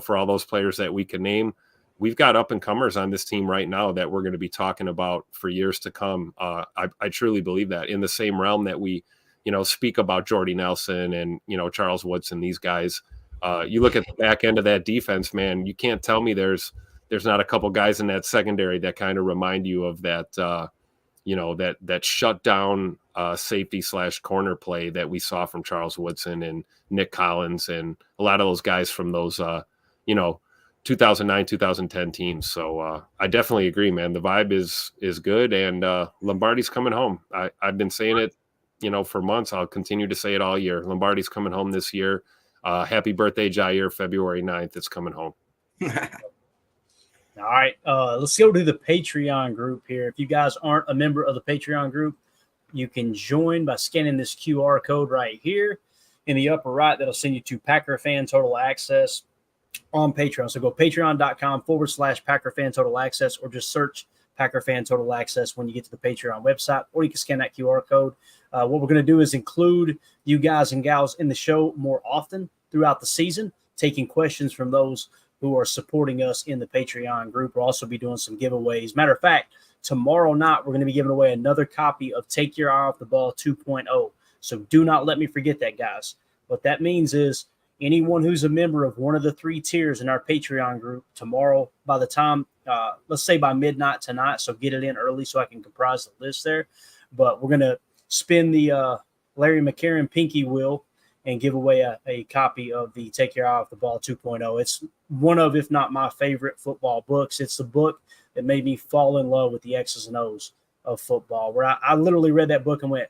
for all those players that we can name, we've got up-and-comers on this team right now that we're going to be talking about for years to come. I truly believe that in the same realm that we, speak about Jordy Nelson and, Charles Woodson, these guys. You look at the back end of that defense, man, you can't tell me there's not a couple guys in that secondary that kind of remind you of that, that shutdown safety / corner play that we saw from Charles Woodson and Nick Collins and a lot of those guys from those, 2009, 2010 teams. So I definitely agree, man. The vibe is good, and Lombardi's coming home. I've been saying it, for months. I'll continue to say it all year. Lombardi's coming home this year. Happy birthday, Jair. February 9th, it's coming home. All right, let's go to the Patreon group here. If you guys aren't a member of the Patreon group, you can join by scanning this QR code right here in the upper right. That'll send you to Packer Fan Total Access on Patreon. So go patreon.com/Packer Fan Total Access, or just search Packer Fan Total Access when you get to the Patreon website, or you can scan that QR code. What we're going to do is include you guys and gals in the show more often throughout the season. taking questions from those who are supporting us in the Patreon group. We'll also be doing some giveaways. Matter of fact, tomorrow night, we're going to be giving away another copy of Take Your Eye Off the Ball 2.0. So do not let me forget that, guys. What that means is anyone who's a member of one of the 3 tiers in our Patreon group tomorrow, by the time, let's say by midnight tonight, so get it in early so I can comprise the list there. But we're going to spin the Larry McCarron Pinky Wheel and give away a copy of the Take Your Eye Off the Ball 2.0. It's one of, if not my favorite football books. It's the book that made me fall in love with the X's and O's of football, where I literally read that book and went,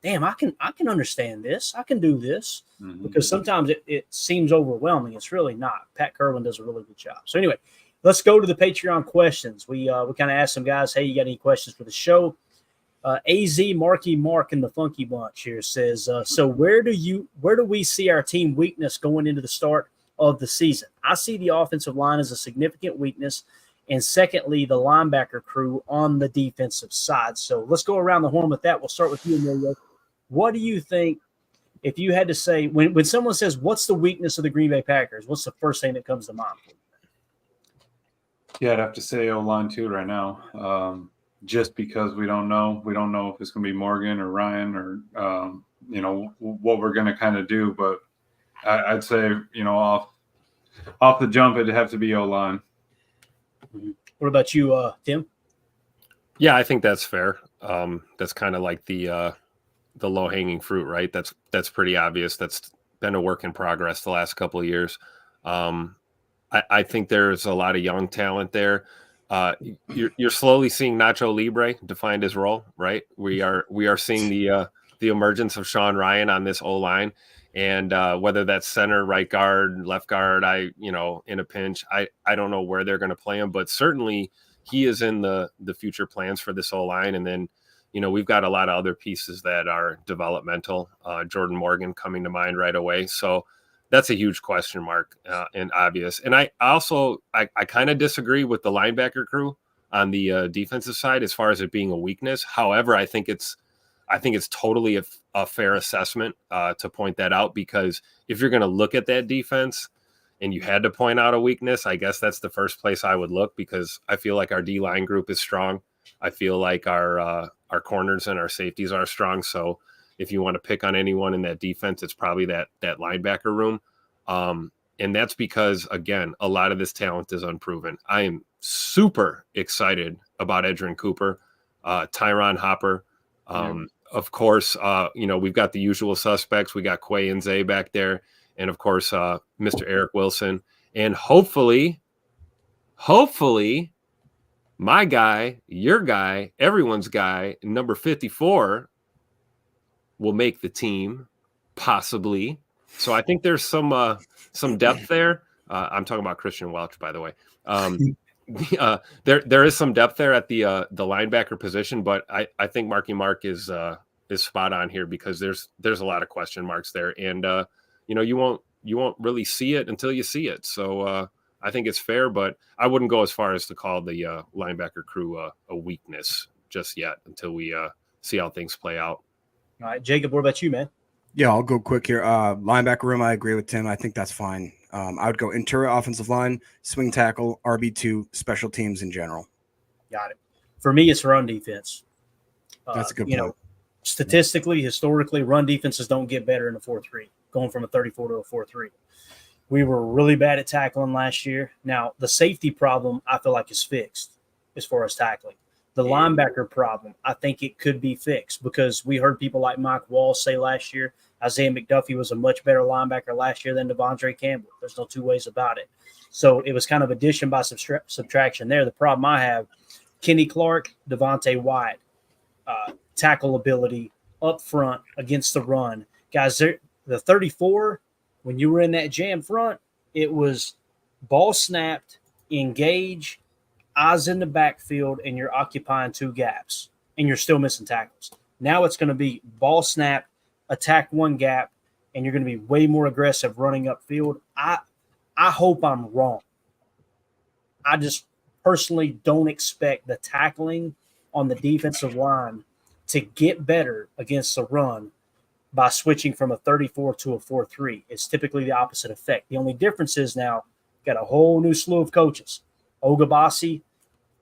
damn, I can understand this. I can do this. Because sometimes it seems overwhelming. It's really not. Pat Kerwin does a really good job. So anyway, let's go to the Patreon questions. We kind of asked some guys, hey, you got any questions for the show? AZ Marky Mark in the Funky Bunch here says, so where do we see our team weakness going into the start of the season? I see the offensive line as a significant weakness, and secondly, the linebacker crew on the defensive side. So let's go around the horn with that. We'll start with you, Emilio. What do you think, if you had to say, when someone says, what's the weakness of the Green Bay Packers, what's the first thing that comes to mind? Yeah, I'd have to say O-line too right now. Just because we don't know. We don't know if it's going to be Morgan or Ryan or, what we're going to kind of do. But I'd say, off the jump, it'd have to be O-line. What about you, Tim? Yeah, I think that's fair. That's kind of like the low-hanging fruit, right? That's pretty obvious. That's been a work in progress the last couple of years. I think there's a lot of young talent there. You're slowly seeing Nacho Libre define his role, right? We are seeing the emergence of Sean Ryan on this O-line, and whether that's center, right guard, left guard, in a pinch, I don't know where they're going to play him, but certainly he is in the future plans for this O-line. And then, we've got a lot of other pieces that are developmental. Jordan Morgan coming to mind right away. So that's a huge question mark and obvious. And I also kind of disagree with the linebacker crew on the defensive side as far as it being a weakness. However, I think it's totally a fair assessment to point that out, because if you're going to look at that defense and you had to point out a weakness, I guess that's the first place I would look, because I feel like our D-line group is strong. I feel like our corners and our safeties are strong. So if you want to pick on anyone in that defense, it's probably that linebacker room. And that's because, again, a lot of this talent is unproven. I am super excited about Edgerrin Cooper, Tyron Hopper. Of course, we've got the usual suspects. We got Quay and Zay back there. And, of course, Mr. Eric Wilson. And hopefully, my guy, your guy, everyone's guy, number 54, will make the team, possibly. So I think there's some depth there. I'm talking about Christian Welch, by the way. There is some depth there at the linebacker position, but I think Marky Mark is spot on here, because there's a lot of question marks there, and you won't really see it until you see it. So I think it's fair, but I wouldn't go as far as to call the linebacker crew a weakness just yet until we see how things play out. All right, Jacob, what about you, man? Yeah, I'll go quick here. Linebacker room, I agree with Tim. I think that's fine. I would go interior offensive line, swing tackle, RB2, special teams in general. Got it. For me, it's run defense. That's a good point. Statistically, historically, run defenses don't get better in a 4-3, going from a 34 to a 4-3. We were really bad at tackling last year. Now, the safety problem, I feel like, is fixed as far as tackling. The linebacker problem, I think it could be fixed, because we heard people like Mike Wall say last year Isaiah McDuffie was a much better linebacker last year than Devondre Campbell. There's no two ways about it. So it was kind of addition by subtraction there. The problem I have, Kenny Clark, Devontae White, tackle ability up front against the run. Guys, the 34, when you were in that jam front, it was ball snapped, engage, eyes in the backfield, and you're occupying 2 gaps, and you're still missing tackles. Now it's going to be ball snap, attack 1 gap, and you're going to be way more aggressive running upfield. I hope I'm wrong. I just personally don't expect the tackling on the defensive line to get better against the run by switching from a 34 to a 4-3. It's typically the opposite effect. The only difference is now got a whole new slew of coaches. Ogabasi,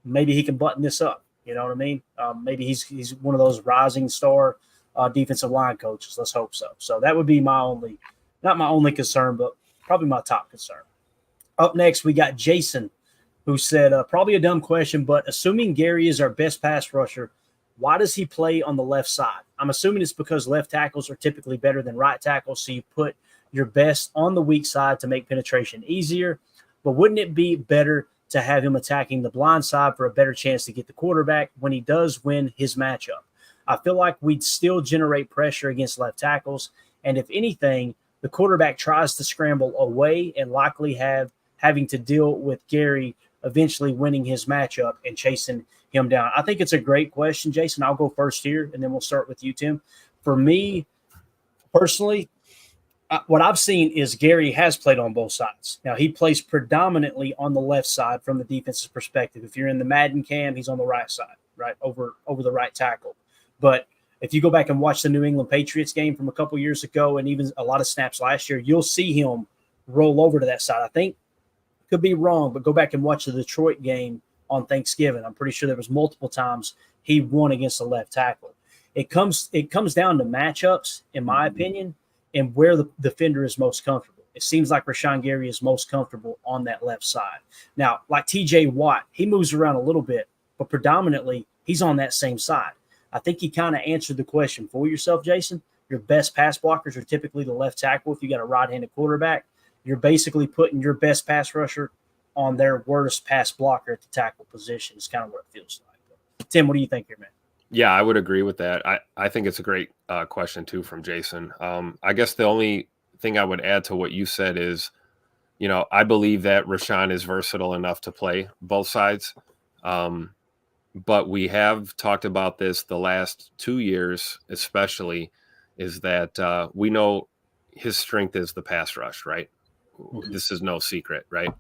maybe he can button this up. You know what I mean? Maybe he's one of those rising star defensive line coaches. Let's hope so. So that would be not my only concern, but probably my top concern. Up next, we got Jason, who said, probably a dumb question, but assuming Gary is our best pass rusher, why does he play on the left side? I'm assuming it's because left tackles are typically better than right tackles, so you put your best on the weak side to make penetration easier. But wouldn't it be better to have him attacking the blind side for a better chance to get the quarterback when he does win his matchup? I feel like we'd still generate pressure against left tackles, and if anything, the quarterback tries to scramble away and likely having to deal with Gary eventually winning his matchup and chasing him down. I think it's a great question, Jason. I'll go first here, and then we'll start with you, Tim. For me, personally, what I've seen is Gary has played on both sides. Now, he plays predominantly on the left side from the defense's perspective. If you're in the Madden cam, he's on the right side, right, over the right tackle. But if you go back and watch the New England Patriots game from a couple years ago and even a lot of snaps last year, you'll see him roll over to that side. I think, could be wrong, but go back and watch the Detroit game on Thanksgiving. I'm pretty sure there was multiple times he won against the left tackle. It comes down to matchups, in my opinion, and where the defender is most comfortable. It seems like Rashan Gary is most comfortable on that left side. Now, like TJ Watt, he moves around a little bit, but predominantly he's on that same side. I think you kind of answered the question for yourself, Jason. Your best pass blockers are typically the left tackle if you got a right-handed quarterback. You're basically putting your best pass rusher on their worst pass blocker at the tackle position. It's kind of what it feels like. But Tim, what do you think here, man? Yeah, I would agree with that. I think it's a great question, too, from Jason. I guess the only thing I would add to what you said is, I believe that Rashan is versatile enough to play both sides. But we have talked about this the last 2 years, especially, is that we know his strength is the pass rush, right? Mm-hmm. This is no secret, right?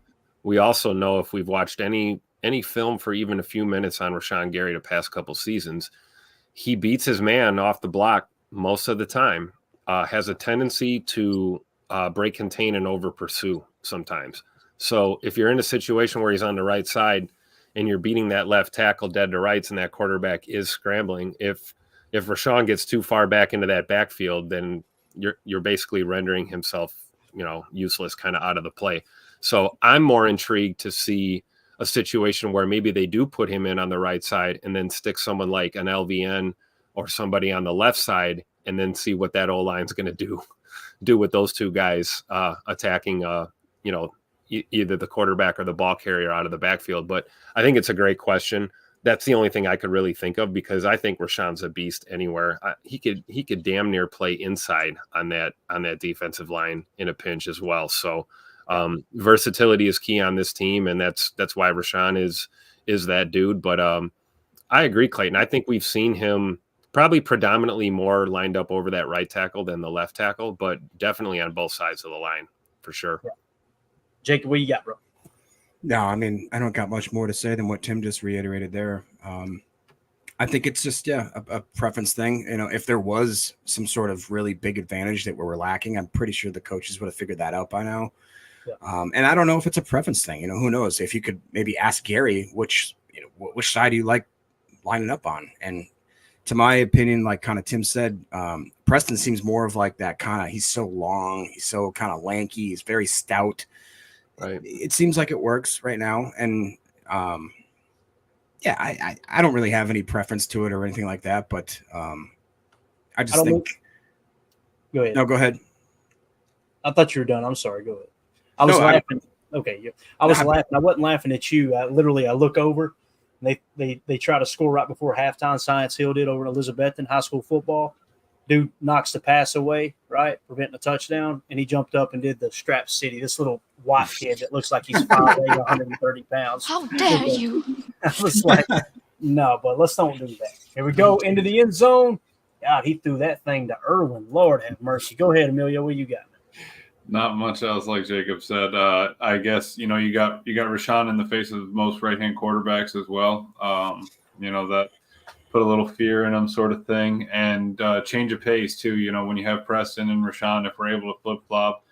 We also know, if we've watched any film for even a few minutes on Rashan Gary the past couple seasons, he beats his man off the block most of the time, has a tendency to break contain and over pursue sometimes. So if you're in a situation where he's on the right side and you're beating that left tackle dead to rights and that quarterback is scrambling, if Rashan gets too far back into that backfield, then you're basically rendering himself, useless, kind of out of the play. So I'm more intrigued to see a situation where maybe they do put him in on the right side and then stick someone like an LVN or somebody on the left side, and then see what that O-line's going to do with those two guys attacking, either the quarterback or the ball carrier out of the backfield. But I think it's a great question. That's the only thing I could really think of, because I think Rashan's a beast anywhere. He could damn near play inside on that defensive line in a pinch as well. So versatility is key on this team, and that's why Rashan is that dude. But I agree, Clayton. I think we've seen him probably predominantly more lined up over that right tackle than the left tackle, but definitely on both sides of the line for sure. Yeah. Jacob, what you got, bro? No, I mean, I don't got much more to say than what Tim just reiterated there. I think it's just, a preference thing. If there was some sort of really big advantage that we were lacking, I'm pretty sure the coaches would have figured that out by now. Yeah. And I don't know if it's a preference thing. Who knows? If you could maybe ask Gary which side do you like lining up on. And to my opinion, like kind of Tim said, Preston seems more of like that kind of, he's so long, he's so kind of lanky, he's very stout. Right. It seems like it works right now. And I don't really have any preference to it or anything like that, but I just think. Go ahead. No, go ahead. I thought you were done. I'm sorry. Go ahead. I was laughing. Okay. I was laughing. I wasn't laughing at you. I look over and they try to score right before halftime. Science Hill did over in Elizabethton high school football. Dude knocks the pass away, right, preventing a touchdown, and he jumped up and did the strap city. This little white kid that looks like he's 5'8", 130 pounds. How dare you? I was like, no, but let's don't do that. Here we go into the end zone. God, he threw that thing to Irwin. Lord have mercy. Go ahead, Emilio. What you got? Not much else, like Jacob said. I guess you got Rashan in the face of most right-hand quarterbacks as well. That put a little fear in them, sort of thing, and change of pace too. When you have Preston and Rashan, if we're able to flip flop,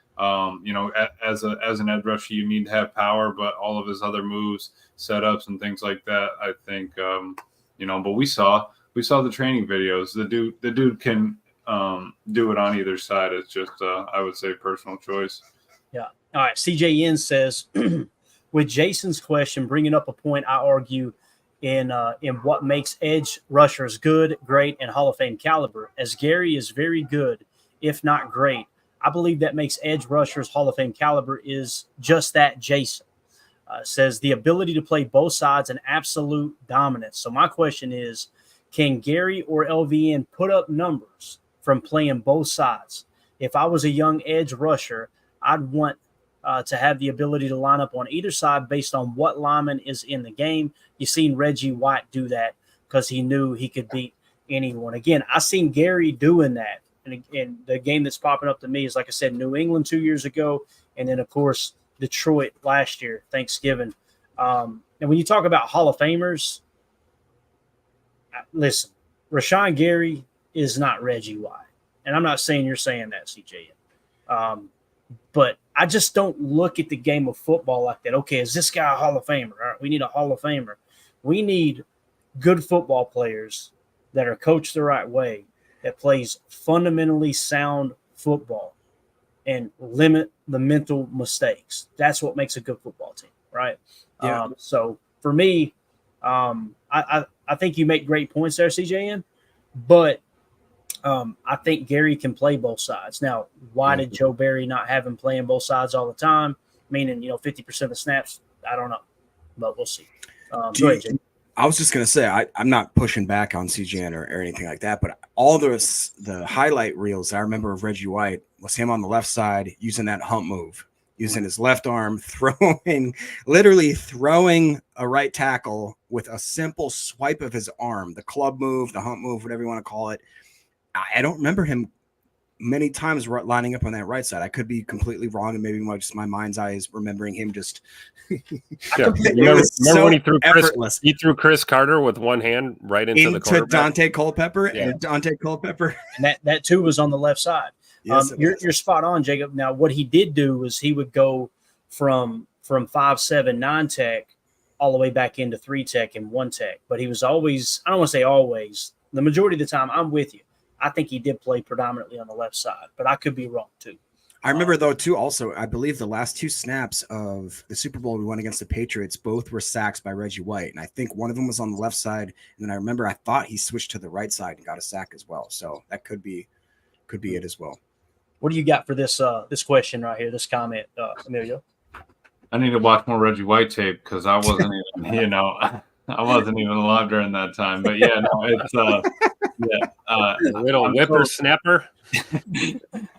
as an edge rusher, you need to have power, but all of his other moves, setups, and things like that, I think, But we saw the training videos. The dude can do it on either side. It's just, I would say, personal choice. Yeah. All right. CJN says, with Jason's question, bringing up a point, I argue in what makes edge rushers good, great, and Hall of Fame caliber. As Gary is very good, if not great, I believe that makes edge rushers Hall of Fame caliber is just that, Jason. Says the ability to play both sides and absolute dominance. So my question is, can Gary or LVN put up numbers from playing both sides? If I was a young edge rusher, I'd want to have the ability to line up on either side based on what lineman is in the game. You've seen Reggie White do that because he knew he could beat anyone. Again, I seen Gary doing that. And the game that's popping up to me is, like I said, New England 2 years ago, and then, of course, Detroit last year, Thanksgiving. And when you talk about Hall of Famers, listen, Rashan Gary is not Reggie White. And I'm not saying you're saying that, CJ. But I just don't look at the game of football like that. Okay, is this guy a Hall of Famer? All right, we need a Hall of Famer. We need good football players that are coached the right way, that plays fundamentally sound football and limit the mental mistakes. That's what makes a good football team, right? Yeah. So for me, I think you make great points there, CJN, but I think Gary can play both sides. Now, why did Joe Barry not have him playing both sides all the time? Meaning, 50% of the snaps, I don't know, but we'll see. Go ahead, Jake. I was just going to say, I'm not pushing back on CGN or anything like that, but all the highlight reels I remember of Reggie White was him on the left side using that hump move, using his left arm, literally throwing a right tackle with a simple swipe of his arm, the club move, the hump move, whatever you want to call it. I don't remember him many times lining up on that right side. I could be completely wrong, and maybe my mind's eye is remembering him just. Remember when he threw Chris Carter with one hand right into the quarterback? Dante Culpepper, and Dante Culpepper. And that too was on the left side. Yes, you're spot on, Jacob. Now, what he did do was he would go from 5'7", 9 tech all the way back into 3 tech and 1 tech. But he was always, I don't want to say always, the majority of the time, I'm with you. I think he did play predominantly on the left side, but I could be wrong too. I remember, though, too, also, I believe the last 2 snaps of the Super Bowl we won against the Patriots, both were sacks by Reggie White. And I think one of them was on the left side. And then I remember I thought he switched to the right side and got a sack as well. So that could be it as well. What do you got for this question right here, this comment, Emilio? I need to watch more Reggie White tape because I wasn't even, I wasn't even alive during that time. But, yeah, no, it's little whippersnapper.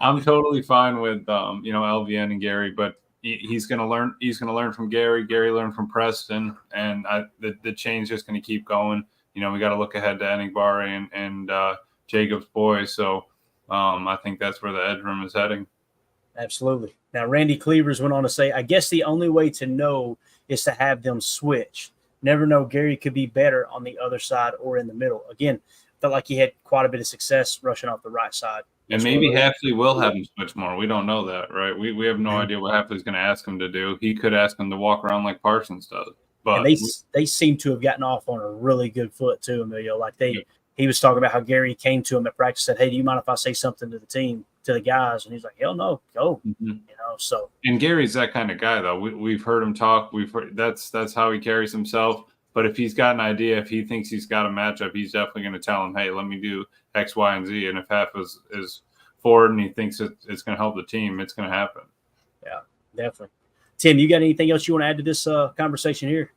I'm totally fine with LVN and Gary, but he's going to learn. He's going to learn from Gary. Gary learned from Preston, and the chain's just going to keep going. We got to look ahead to Enigbari and Jacob's boys. So I think that's where the edge room is heading. Absolutely. Now, Randy Cleavers went on to say, I guess the only way to know is to have them switch. Never know, Gary could be better on the other side or in the middle. Again, felt like he had quite a bit of success rushing off the right side. And maybe Hafley will have him switch more. We don't know that, right? We have no idea what Hafley's going to ask him to do. He could ask him to walk around like Parsons does. But they seem to have gotten off on a really good foot too, Emilio. Like he was talking about how Gary came to him at practice, said, "Hey, do you mind if I say something to the team, to the guys?" And he's like, "Hell no, go." So. And Gary's that kind of guy, though. We've heard him talk. That's how he carries himself. But if he's got an idea, if he thinks he's got a matchup, he's definitely going to tell him, "Hey, let me do X, Y, and Z." And if Haf is forward and he thinks it's going to help the team, it's going to happen. Yeah, definitely. Tim, you got anything else you want to add to this conversation here?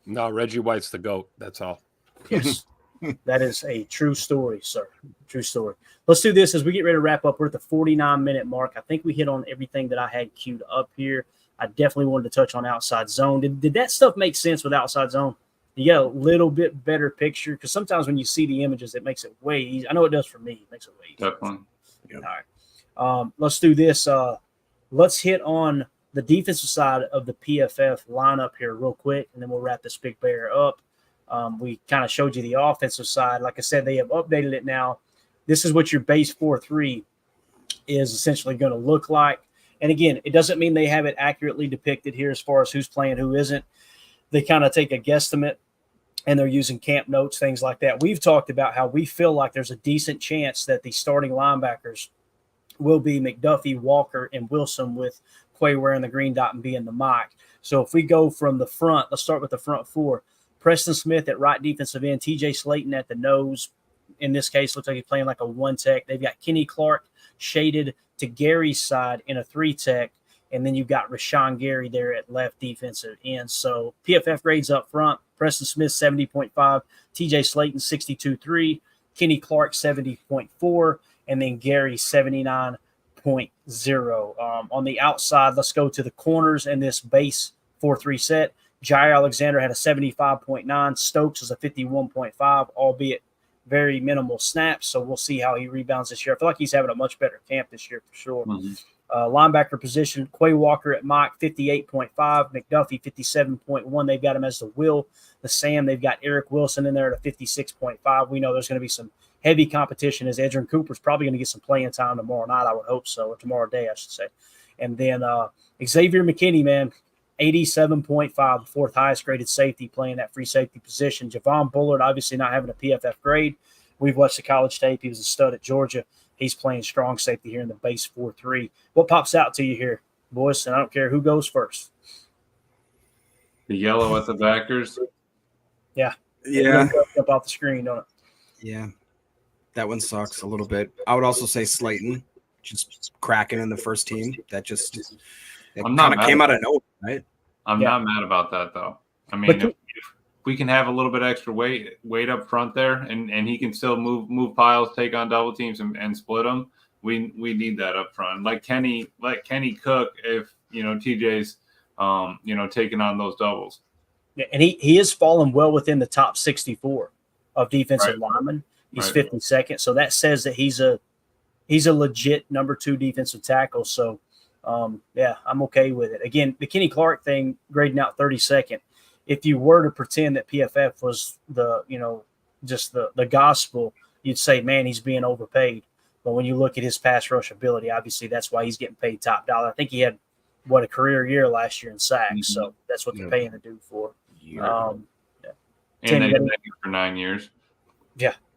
No, Reggie White's the GOAT. That's all. Yes, that is a true story, sir. True story. Let's do this as we get ready to wrap up. We're at the 49-minute mark. I think we hit on everything that I had queued up here. I definitely wanted to touch on outside zone. Did that stuff make sense with outside zone? You got a little bit better picture because sometimes when you see the images, it makes it way easier. I know it does for me. It makes it way easier. Definitely. Yep. All right. Let's do this. Let's hit on the defensive side of the PFF lineup here real quick, and then we'll wrap this big bear up. We kind of showed you the offensive side. Like I said, they have updated it now. This is what your base 4-3 is essentially going to look like. And again, it doesn't mean they have it accurately depicted here as far as who's playing, who isn't. They kind of take a guesstimate, and they're using camp notes, things like that. We've talked about how we feel like there's a decent chance that the starting linebackers will be McDuffie, Walker, and Wilson, with Quay wearing the green dot and being the Mike. So if we go from the front, let's start with the front four. Preston Smith at right defensive end, TJ Slayton at the nose. In this case, looks like he's playing like a 1-tech. They've got Kenny Clark shaded to Gary's side in a 3-tech. And then you've got Rashan Gary there at left defensive end. So PFF grades up front. Preston Smith, 70.5. TJ Slayton, 62.3. Kenny Clark, 70.4. And then Gary, 79.0. On the outside, let's go to the corners in this base 4-3 set. Jair Alexander had a 75.9. Stokes is a 51.5, albeit very minimal snaps. So we'll see how he rebounds this year. I feel like he's having a much better camp this year for sure. Mm-hmm. Linebacker position, Quay Walker at Mike, 58.5. McDuffie, 57.1. They've got him as the Will. The Sam, they've got Eric Wilson in there at a 56.5. We know there's going to be some heavy competition, as Edrin Cooper's probably going to get some playing time tomorrow night, I would hope so, or tomorrow day, I should say. And then Xavier McKinney, man, 87.5, the fourth highest graded safety, playing that free safety position. Javon Bullard, obviously not having a PFF grade. We've watched the college tape. He was a stud at Georgia. He's playing strong safety here in the base 4-3. What pops out to you here, boys? And I don't care who goes first. The yellow at the backers. Yeah. Yeah. Up off the screen, don't it? Yeah. That one sucks a little bit. I would also say Slayton, just cracking in the first team. That just kind of came out of nowhere, right? I'm not mad about that, though. I mean, if we can have a little bit extra weight up front there, and he can still move piles, take on double teams, and split them. We need that up front. Like Kenny Cook, if TJ's taking on those doubles. Yeah, and he has fallen well within the top 64 of defensive linemen. He's 52nd, so that says that he's a legit number 2 defensive tackle. So, yeah, I'm okay with it. Again, the Kenny Clark thing, grading out 32nd. If you were to pretend that PFF was just the gospel, you'd say, man, he's being overpaid. But when you look at his pass rush ability, obviously that's why he's getting paid top dollar. I think he had a career year last year in sacks, mm-hmm. So that's what they're paying the dude for. Yeah. And they did that for 9 years.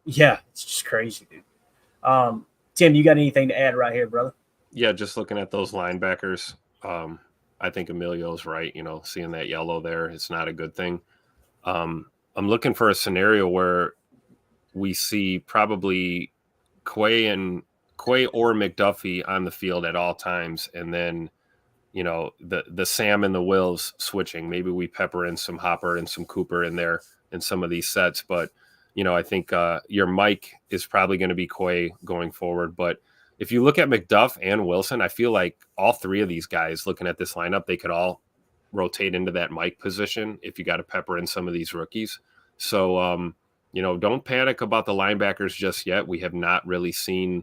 Yeah, it's just crazy, dude. Tim, you got anything to add right here, brother? Yeah, just looking at those linebackers, I think Emilio's right. Seeing that yellow there, it's not a good thing. I'm looking for a scenario where we see probably Quay or McDuffie on the field at all times, and then the Sam and the Wills switching. Maybe we pepper in some Hopper and some Cooper in there in some of these sets, but I think your Mike is probably going to be Quay going forward. But if you look at McDuff and Wilson, I feel like all three of these guys, looking at this lineup, they could all rotate into that Mike position if you got to pepper in some of these rookies. So, don't panic about the linebackers just yet. We have not really seen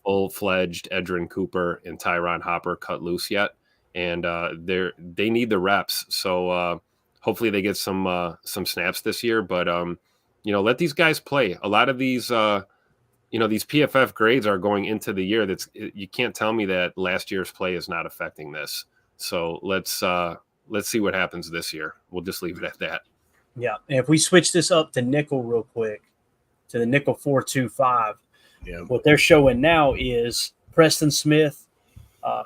full-fledged Edrin Cooper and Tyron Hopper cut loose yet, and they need the reps. So hopefully they get some snaps this year. But let these guys play. A lot of these these PFF grades are going into the year. You can't tell me that last year's play is not affecting this. So let's see what happens this year. We'll just leave it at that. Yeah, and if we switch this up to nickel real quick, to the nickel 4-2-5, what they're showing now is Preston Smith,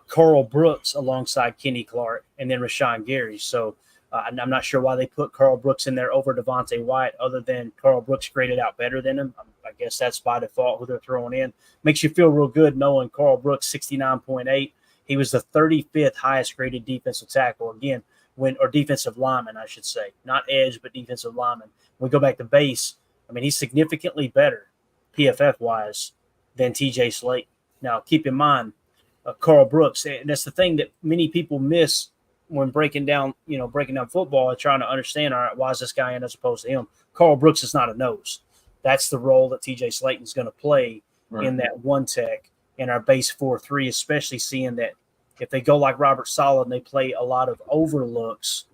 Carl Brooks alongside Kenny Clark, and then Rashan Gary. So I'm not sure why they put Carl Brooks in there over Devontae White, other than Carl Brooks graded out better than him. I guess that's by default who they're throwing in. Makes you feel real good knowing Carl Brooks, 69.8. He was the 35th highest graded defensive tackle again, or defensive lineman, I should say, not edge, but defensive lineman. When we go back to base, I mean, he's significantly better PFF wise than TJ Slayton. Now, keep in mind, Carl Brooks, and that's the thing that many people miss when breaking down football and trying to understand, all right, why is this guy in as opposed to him? Carl Brooks is not a nose. That's the role that TJ Slayton's going to play in that 1-tech in our base 4-3, especially seeing that if they go like Robert Saleh and they play a lot of overlooks,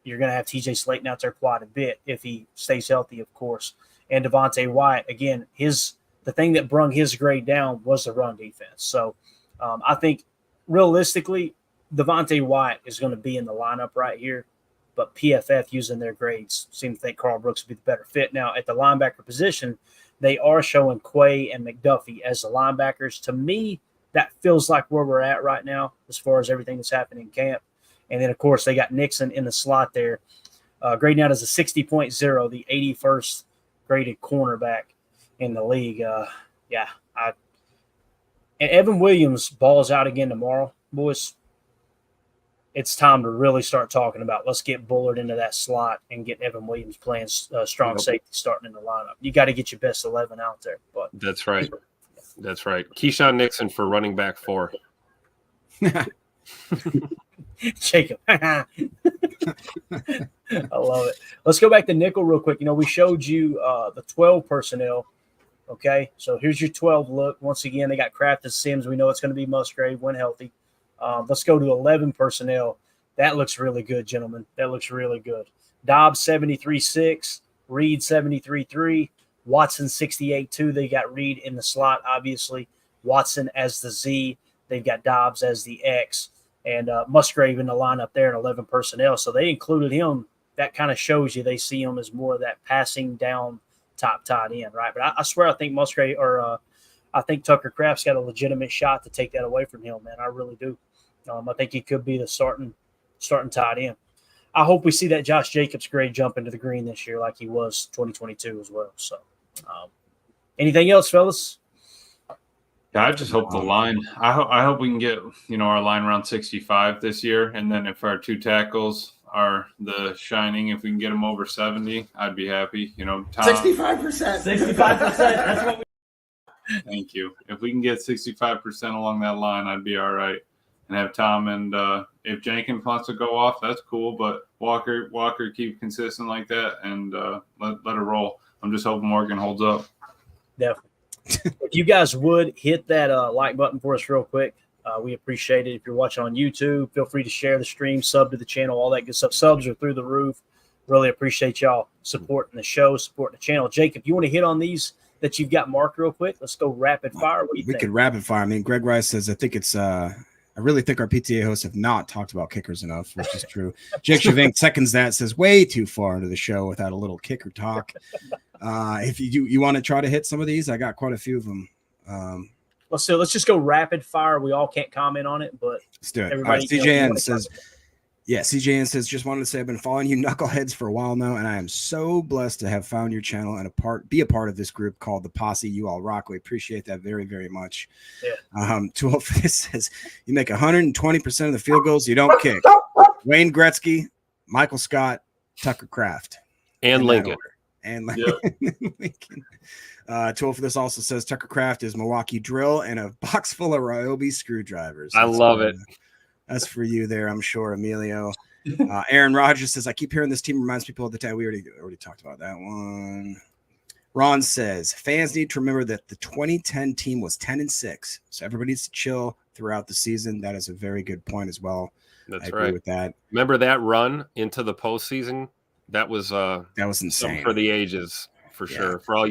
you're going to have TJ Slayton out there quite a bit if he stays healthy, of course. And Devontae Wyatt, again, the thing that brung his grade down was the run defense. So I think realistically, Devontae Wyatt is going to be in the lineup right here, but PFF using their grades seem to think Carl Brooks would be the better fit. Now, at the linebacker position, they are showing Quay and McDuffie as the linebackers. To me, that feels like where we're at right now as far as everything that's happening in camp. And then, of course, they got Nixon in the slot there. Grading out as a 60.0, the 81st graded cornerback in the league. And Evan Williams balls out again tomorrow. Boys, it's time to really start talking about let's get Bullard into that slot and get Evan Williams playing strong safety starting in the lineup. You got to get your best 11 out there. But that's right. That's right. Keyshawn Nixon for running back 4. Jacob. I love it. Let's go back to nickel real quick. We showed you the 12 personnel. Okay, so here's your 12 look. Once again, they got Kraft and Sims. We know it's going to be Musgrave when healthy. Let's go to 11 personnel. That looks really good, gentlemen. That looks really good. Dobbs 73.6, Reed 73.3, Watson 68.2. They got Reed in the slot, obviously. Watson as the Z. They've got Dobbs as the X. And Musgrave in the lineup there in 11 personnel. So they included him. That kind of shows you they see him as more of that passing down top tight end, right? But I swear I think Musgrave I think Tucker Kraft's got a legitimate shot to take that away from him, man. I really do. I think he could be the starting tight end. I hope we see that Josh Jacobs grade jump into the green this year like he was 2022 as well. So anything else, fellas? Yeah, I just hope the line. I hope we can get our line around 65 this year, and then if our 2 tackles are the shining, if we can get them over 70, I'd be happy. 65%. 65%. That's what we. Thank you. If we can get 65% along that line, I'd be all right. And have Tom and if Jenkins wants to go off, that's cool. But Walker keep consistent like that and let it roll. I'm just hoping Morgan holds up. Definitely. If you guys would hit that like button for us real quick, we appreciate it. If you're watching on YouTube, feel free to share the stream, sub to the channel, all that good stuff. Subs are through the roof. Really appreciate y'all supporting the show, supporting the channel. Jacob, you want to hit on these that you've got marked real quick? Let's go rapid fire. What do you think? We could rapid fire. I mean, Greg Rice says, I think it's I really think our PTA hosts have not talked about kickers enough, which is true. Jake Shavink seconds that, says way too far into the show without a little kicker talk. If you want to try to hit some of these, I got quite a few of them. Let's just go rapid fire. We all can't comment on it, but let's do it. All right, CJN says, CJN says, just wanted to say I've been following you knuckleheads for a while now, and I am so blessed to have found your channel and be a part of this group called the Posse. You all rock. We appreciate that very, very much. Yeah. 12 for this says, you make 120% of the field goals you don't kick. Wayne Gretzky, Michael Scott, Tucker Kraft. And Lincoln. And Lincoln. 12 for this also says Tucker Kraft is Milwaukee drill and a box full of Ryobi screwdrivers. I love it. That's for you there, I'm sure, Emilio. Aaron Rogers says, I keep hearing this team reminds people of the time. We already talked about that one. Ron says, fans need to remember that the 2010 team was 10-6. So everybody needs to chill throughout the season. That is a very good point as well. That's I agree right. with that. Remember that run into the postseason? That was insane for the ages, for sure. For all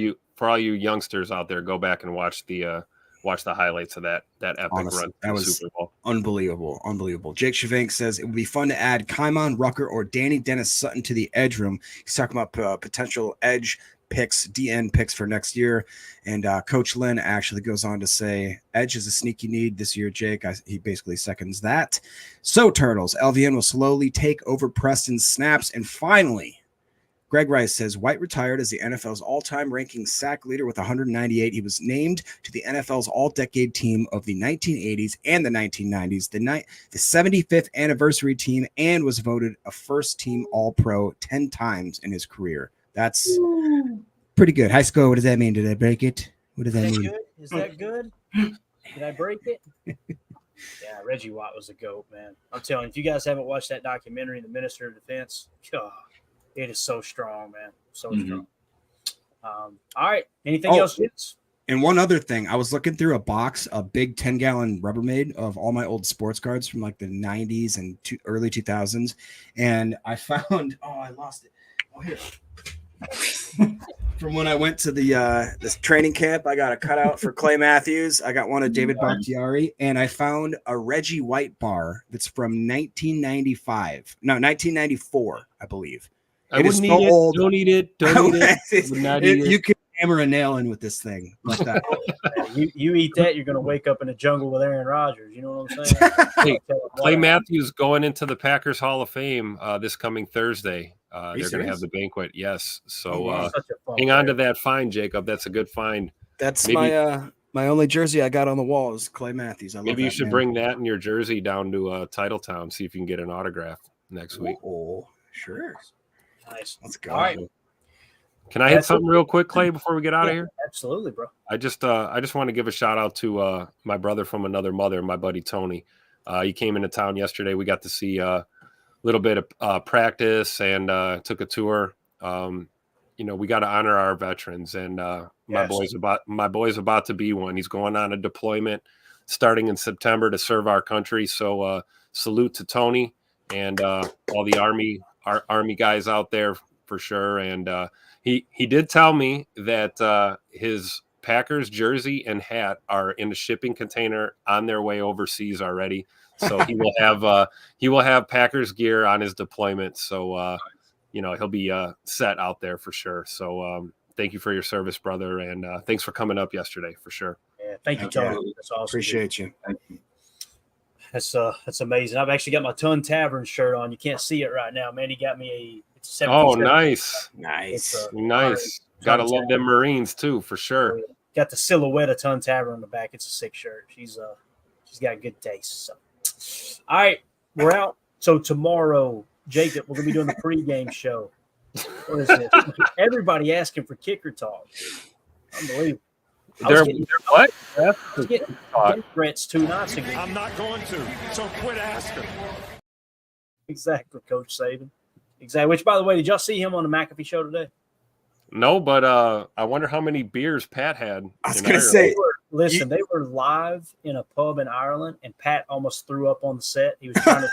you youngsters out there, go back and watch the highlights of that epic run. That was Super Bowl. Unbelievable. Jake Shavink says it would be fun to add Kymon Rucker or Danny Dennis Sutton to the edge room. He's talking about potential edge picks, DN picks for next year. And Coach Lynn actually goes on to say edge is a sneaky need this year, Jake. He basically seconds that. So Turtles, LVN will slowly take over Preston's snaps. And finally, Greg Rice says White retired as the NFL's all-time ranking sack leader with 198. He was named to the NFL's all-decade team of the 1980s and the 1990s, the 75th anniversary team, and was voted a first-team All-Pro 10 times in his career. That's pretty good. High score, what does that mean? Did I break it? What does that mean? Good? Is that good? Did I break it? Yeah, Reggie Watt was a GOAT, man. I'm telling you, if you guys haven't watched that documentary, The Minister of Defense, God, it is so strong, man. So strong. All right. Anything else, Jits? And one other thing, I was looking through a big 10-gallon Rubbermaid of all my old sports cards from like the 90s and early 2000s. And I found, I lost it. Oh, here. From when I went to this training camp, I got a cutout for Clay Matthews. I got one of David Bakhtiari, and I found a Reggie White bar that's from 1994, I believe. I wouldn't eat it. Old. Don't eat it. Don't eat it. You could hammer a nail in with this thing. But, you eat that, you're going to wake up in a jungle with Aaron Rodgers. You know what I'm saying? Hey, Clay Matthews going into the Packers Hall of Fame this coming Thursday. They're going to have the banquet. Yes. So hang on to that find, Jacob. That's a good find. That's my only jersey I got on the wall is Clay Matthews. Maybe you should bring that in your jersey down to Titletown. See if you can get an autograph next week. Oh, sure. Nice. Let's go. All right. Can I hit something real quick, Clay, before we get out of here? Absolutely, bro. I just want to give a shout out to my brother from another mother, my buddy Tony. He came into town yesterday. We got to see a little bit of practice and took a tour. We got to honor our veterans, and my boy's about to be one. He's going on a deployment starting in September to serve our country. So salute to Tony and all the Army guys out there for sure. And he did tell me that his Packers jersey and hat are in a shipping container on their way overseas already. So he will have Packers gear on his deployment. So he'll be set out there for sure. So thank you for your service, brother, and thanks for coming up yesterday for sure. Yeah, thank you, Tony. That's awesome. Appreciate you. Thank you. That's amazing. I've actually got my Ton Tavern shirt on. You can't see it right now, man. He got me nice. Gotta love them Marines too, for sure. Got the silhouette of Ton Tavern on the back. It's a sick shirt. She's got good taste. So, all right, we're out. So tomorrow, Jacob, we're gonna be doing the pregame show. What is this? Everybody asking for kicker talk. Unbelievable. What? I was getting threats 2 nights ago. I'm not going to, so quit asking. Exactly, Coach Saban. Exactly. Which, by the way, did y'all see him on the McAfee show today? No, but I wonder how many beers Pat had. I was going to say, they were live in a pub in Ireland, and Pat almost threw up on the set. He was trying to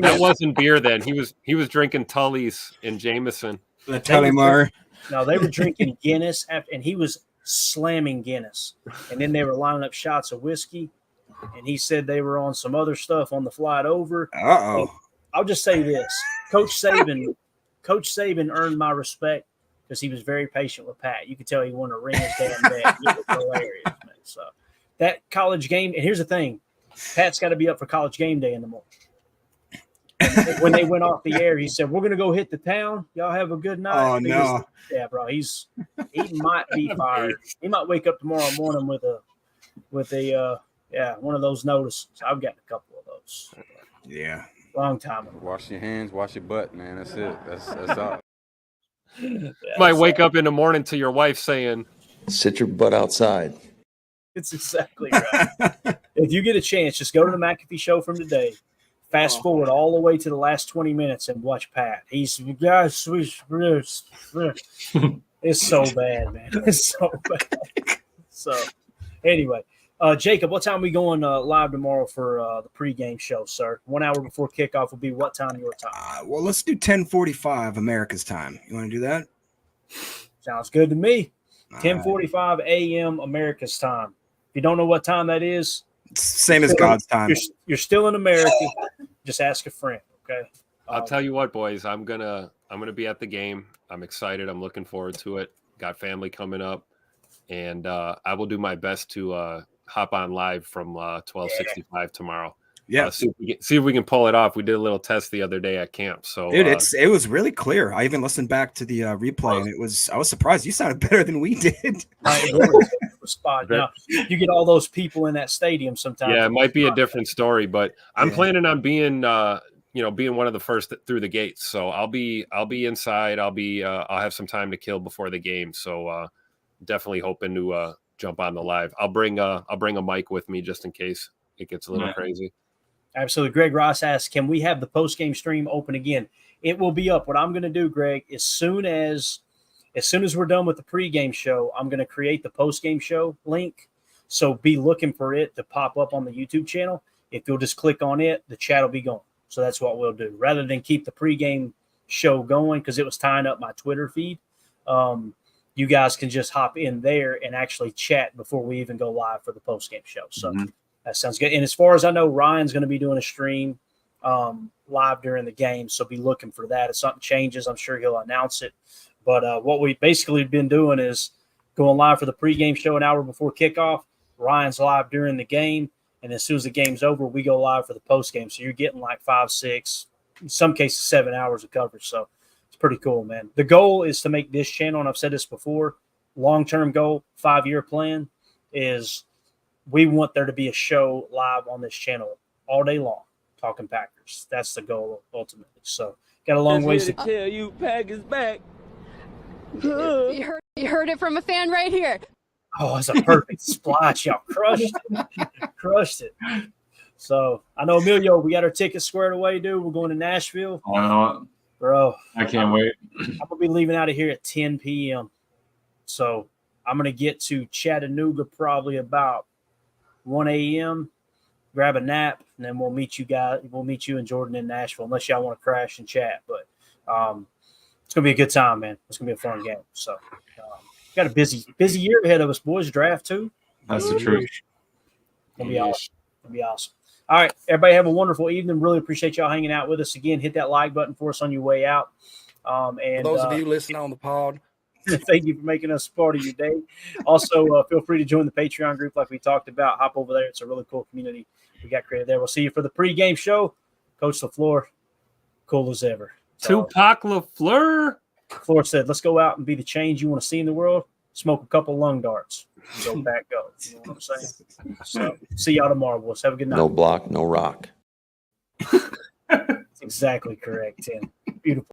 that wasn't beer then. He was drinking Tully's and Jameson. The Tullymar. No, they were drinking Guinness and he was slamming Guinness, and then they were lining up shots of whiskey, and he said they were on some other stuff on the flight over. I'll just say this: Coach Saban earned my respect because he was very patient with Pat. You could tell he wanted to ring his damn neck. It was hilarious, man. So that college game, and here's the thing: Pat's got to be up for college game day in the morning. And when they went off the air, he said, "We're going to go hit the town. Y'all have a good night." Oh, no. Yeah, bro. He might be fired. He might wake up tomorrow morning with one of those notices. I've gotten a couple of those. Yeah. Long time ago. Wash your hands, wash your butt, man. That's it. That's all. Might wake up in the morning to your wife saying, "Sit your butt outside." It's exactly right. If you get a chance, just go to the McAfee show from today. Fast forward all the way to the last 20 minutes and watch Pat. It's so bad, man. It's so bad. So, anyway, Jacob, what time are we going live tomorrow for the pregame show, sir? 1 hour before kickoff will be what time your time? Well, let's do 10:45 America's time. You want to do that? Sounds good to me. 10:45 a.m. America's time. If you don't know what time that is, same as God's time. You're still in America. Just ask a friend, okay? I'll tell you what, boys. I'm gonna be at the game. I'm excited. I'm looking forward to it. Got family coming up, and I will do my best to hop on live from 12:65 tomorw. Yeah, see if we can pull it off. We did a little test the other day at camp. So, dude, it was really clear. I even listened back to the replay, and I was surprised. You sounded better than we did. Spot. Now, you get all those people in that stadium sometimes. Yeah, it might be a different story, but I'm planning on being being one of the first through the gates. So I'll be inside. I'll have some time to kill before the game. So definitely hoping to jump on the live. I'll bring a mic with me just in case it gets a little crazy. Absolutely. Greg Ross asks, can we have the post-game stream open again? It will be up. What I'm going to do, Greg, as soon as as soon as we're done with the pregame show, I'm going to create the postgame show link. So be looking for it to pop up on the YouTube channel. If you'll just click on it, the chat will be going. So that's what we'll do. Rather than keep the pregame show going because it was tying up my Twitter feed, you guys can just hop in there and actually chat before we even go live for the postgame show. So that sounds good. And as far as I know, Ryan's going to be doing a stream live during the game. So be looking for that. If something changes, I'm sure he'll announce it. But what we've basically been doing is going live for the pregame show an hour before kickoff. Ryan's live during the game. And as soon as the game's over, we go live for the postgame. So you're getting like 5, 6, in some cases 7 hours of coverage. So it's pretty cool, man. The goal is to make this channel, and I've said this before, long-term goal, 5-year plan is we want there to be a show live on this channel all day long, talking Packers. That's the goal ultimately. So got a long ways to tell you Packers back. You heard it from a fan right here. Oh, it's a perfect splash. Y'all crushed it. Crushed it. So I know, Emilio, we got our tickets squared away, dude. We're going to Nashville. I know. Bro. I can't wait. I'm going to be leaving out of here at 10 p.m. So I'm going to get to Chattanooga probably about 1 a.m., grab a nap, and then we'll meet you guys. We'll meet you and Jordan in Nashville, unless y'all want to crash and chat. But it's going to be a good time, man. It's going to be a fun game. So got a busy year ahead of us, boys. Draft, too. That's the truth. It's going to be awesome. It'll be awesome. All right, everybody have a wonderful evening. Really appreciate y'all hanging out with us. Again, hit that like button for us on your way out. And for those of you listening on the pod, thank you for making us part of your day. Also, feel free to join the Patreon group like we talked about. Hop over there. It's a really cool community we got created there. We'll see you for the pregame show. Coach LaFleur, cool as ever. Tupac LaFleur. LaFleur said, let's go out and be the change you want to see in the world. Smoke a couple lung darts. Go back, go. You know what I'm saying? So, see y'all tomorrow, boys. Have a good night. No block, no rock. That's exactly correct, Tim. Beautiful.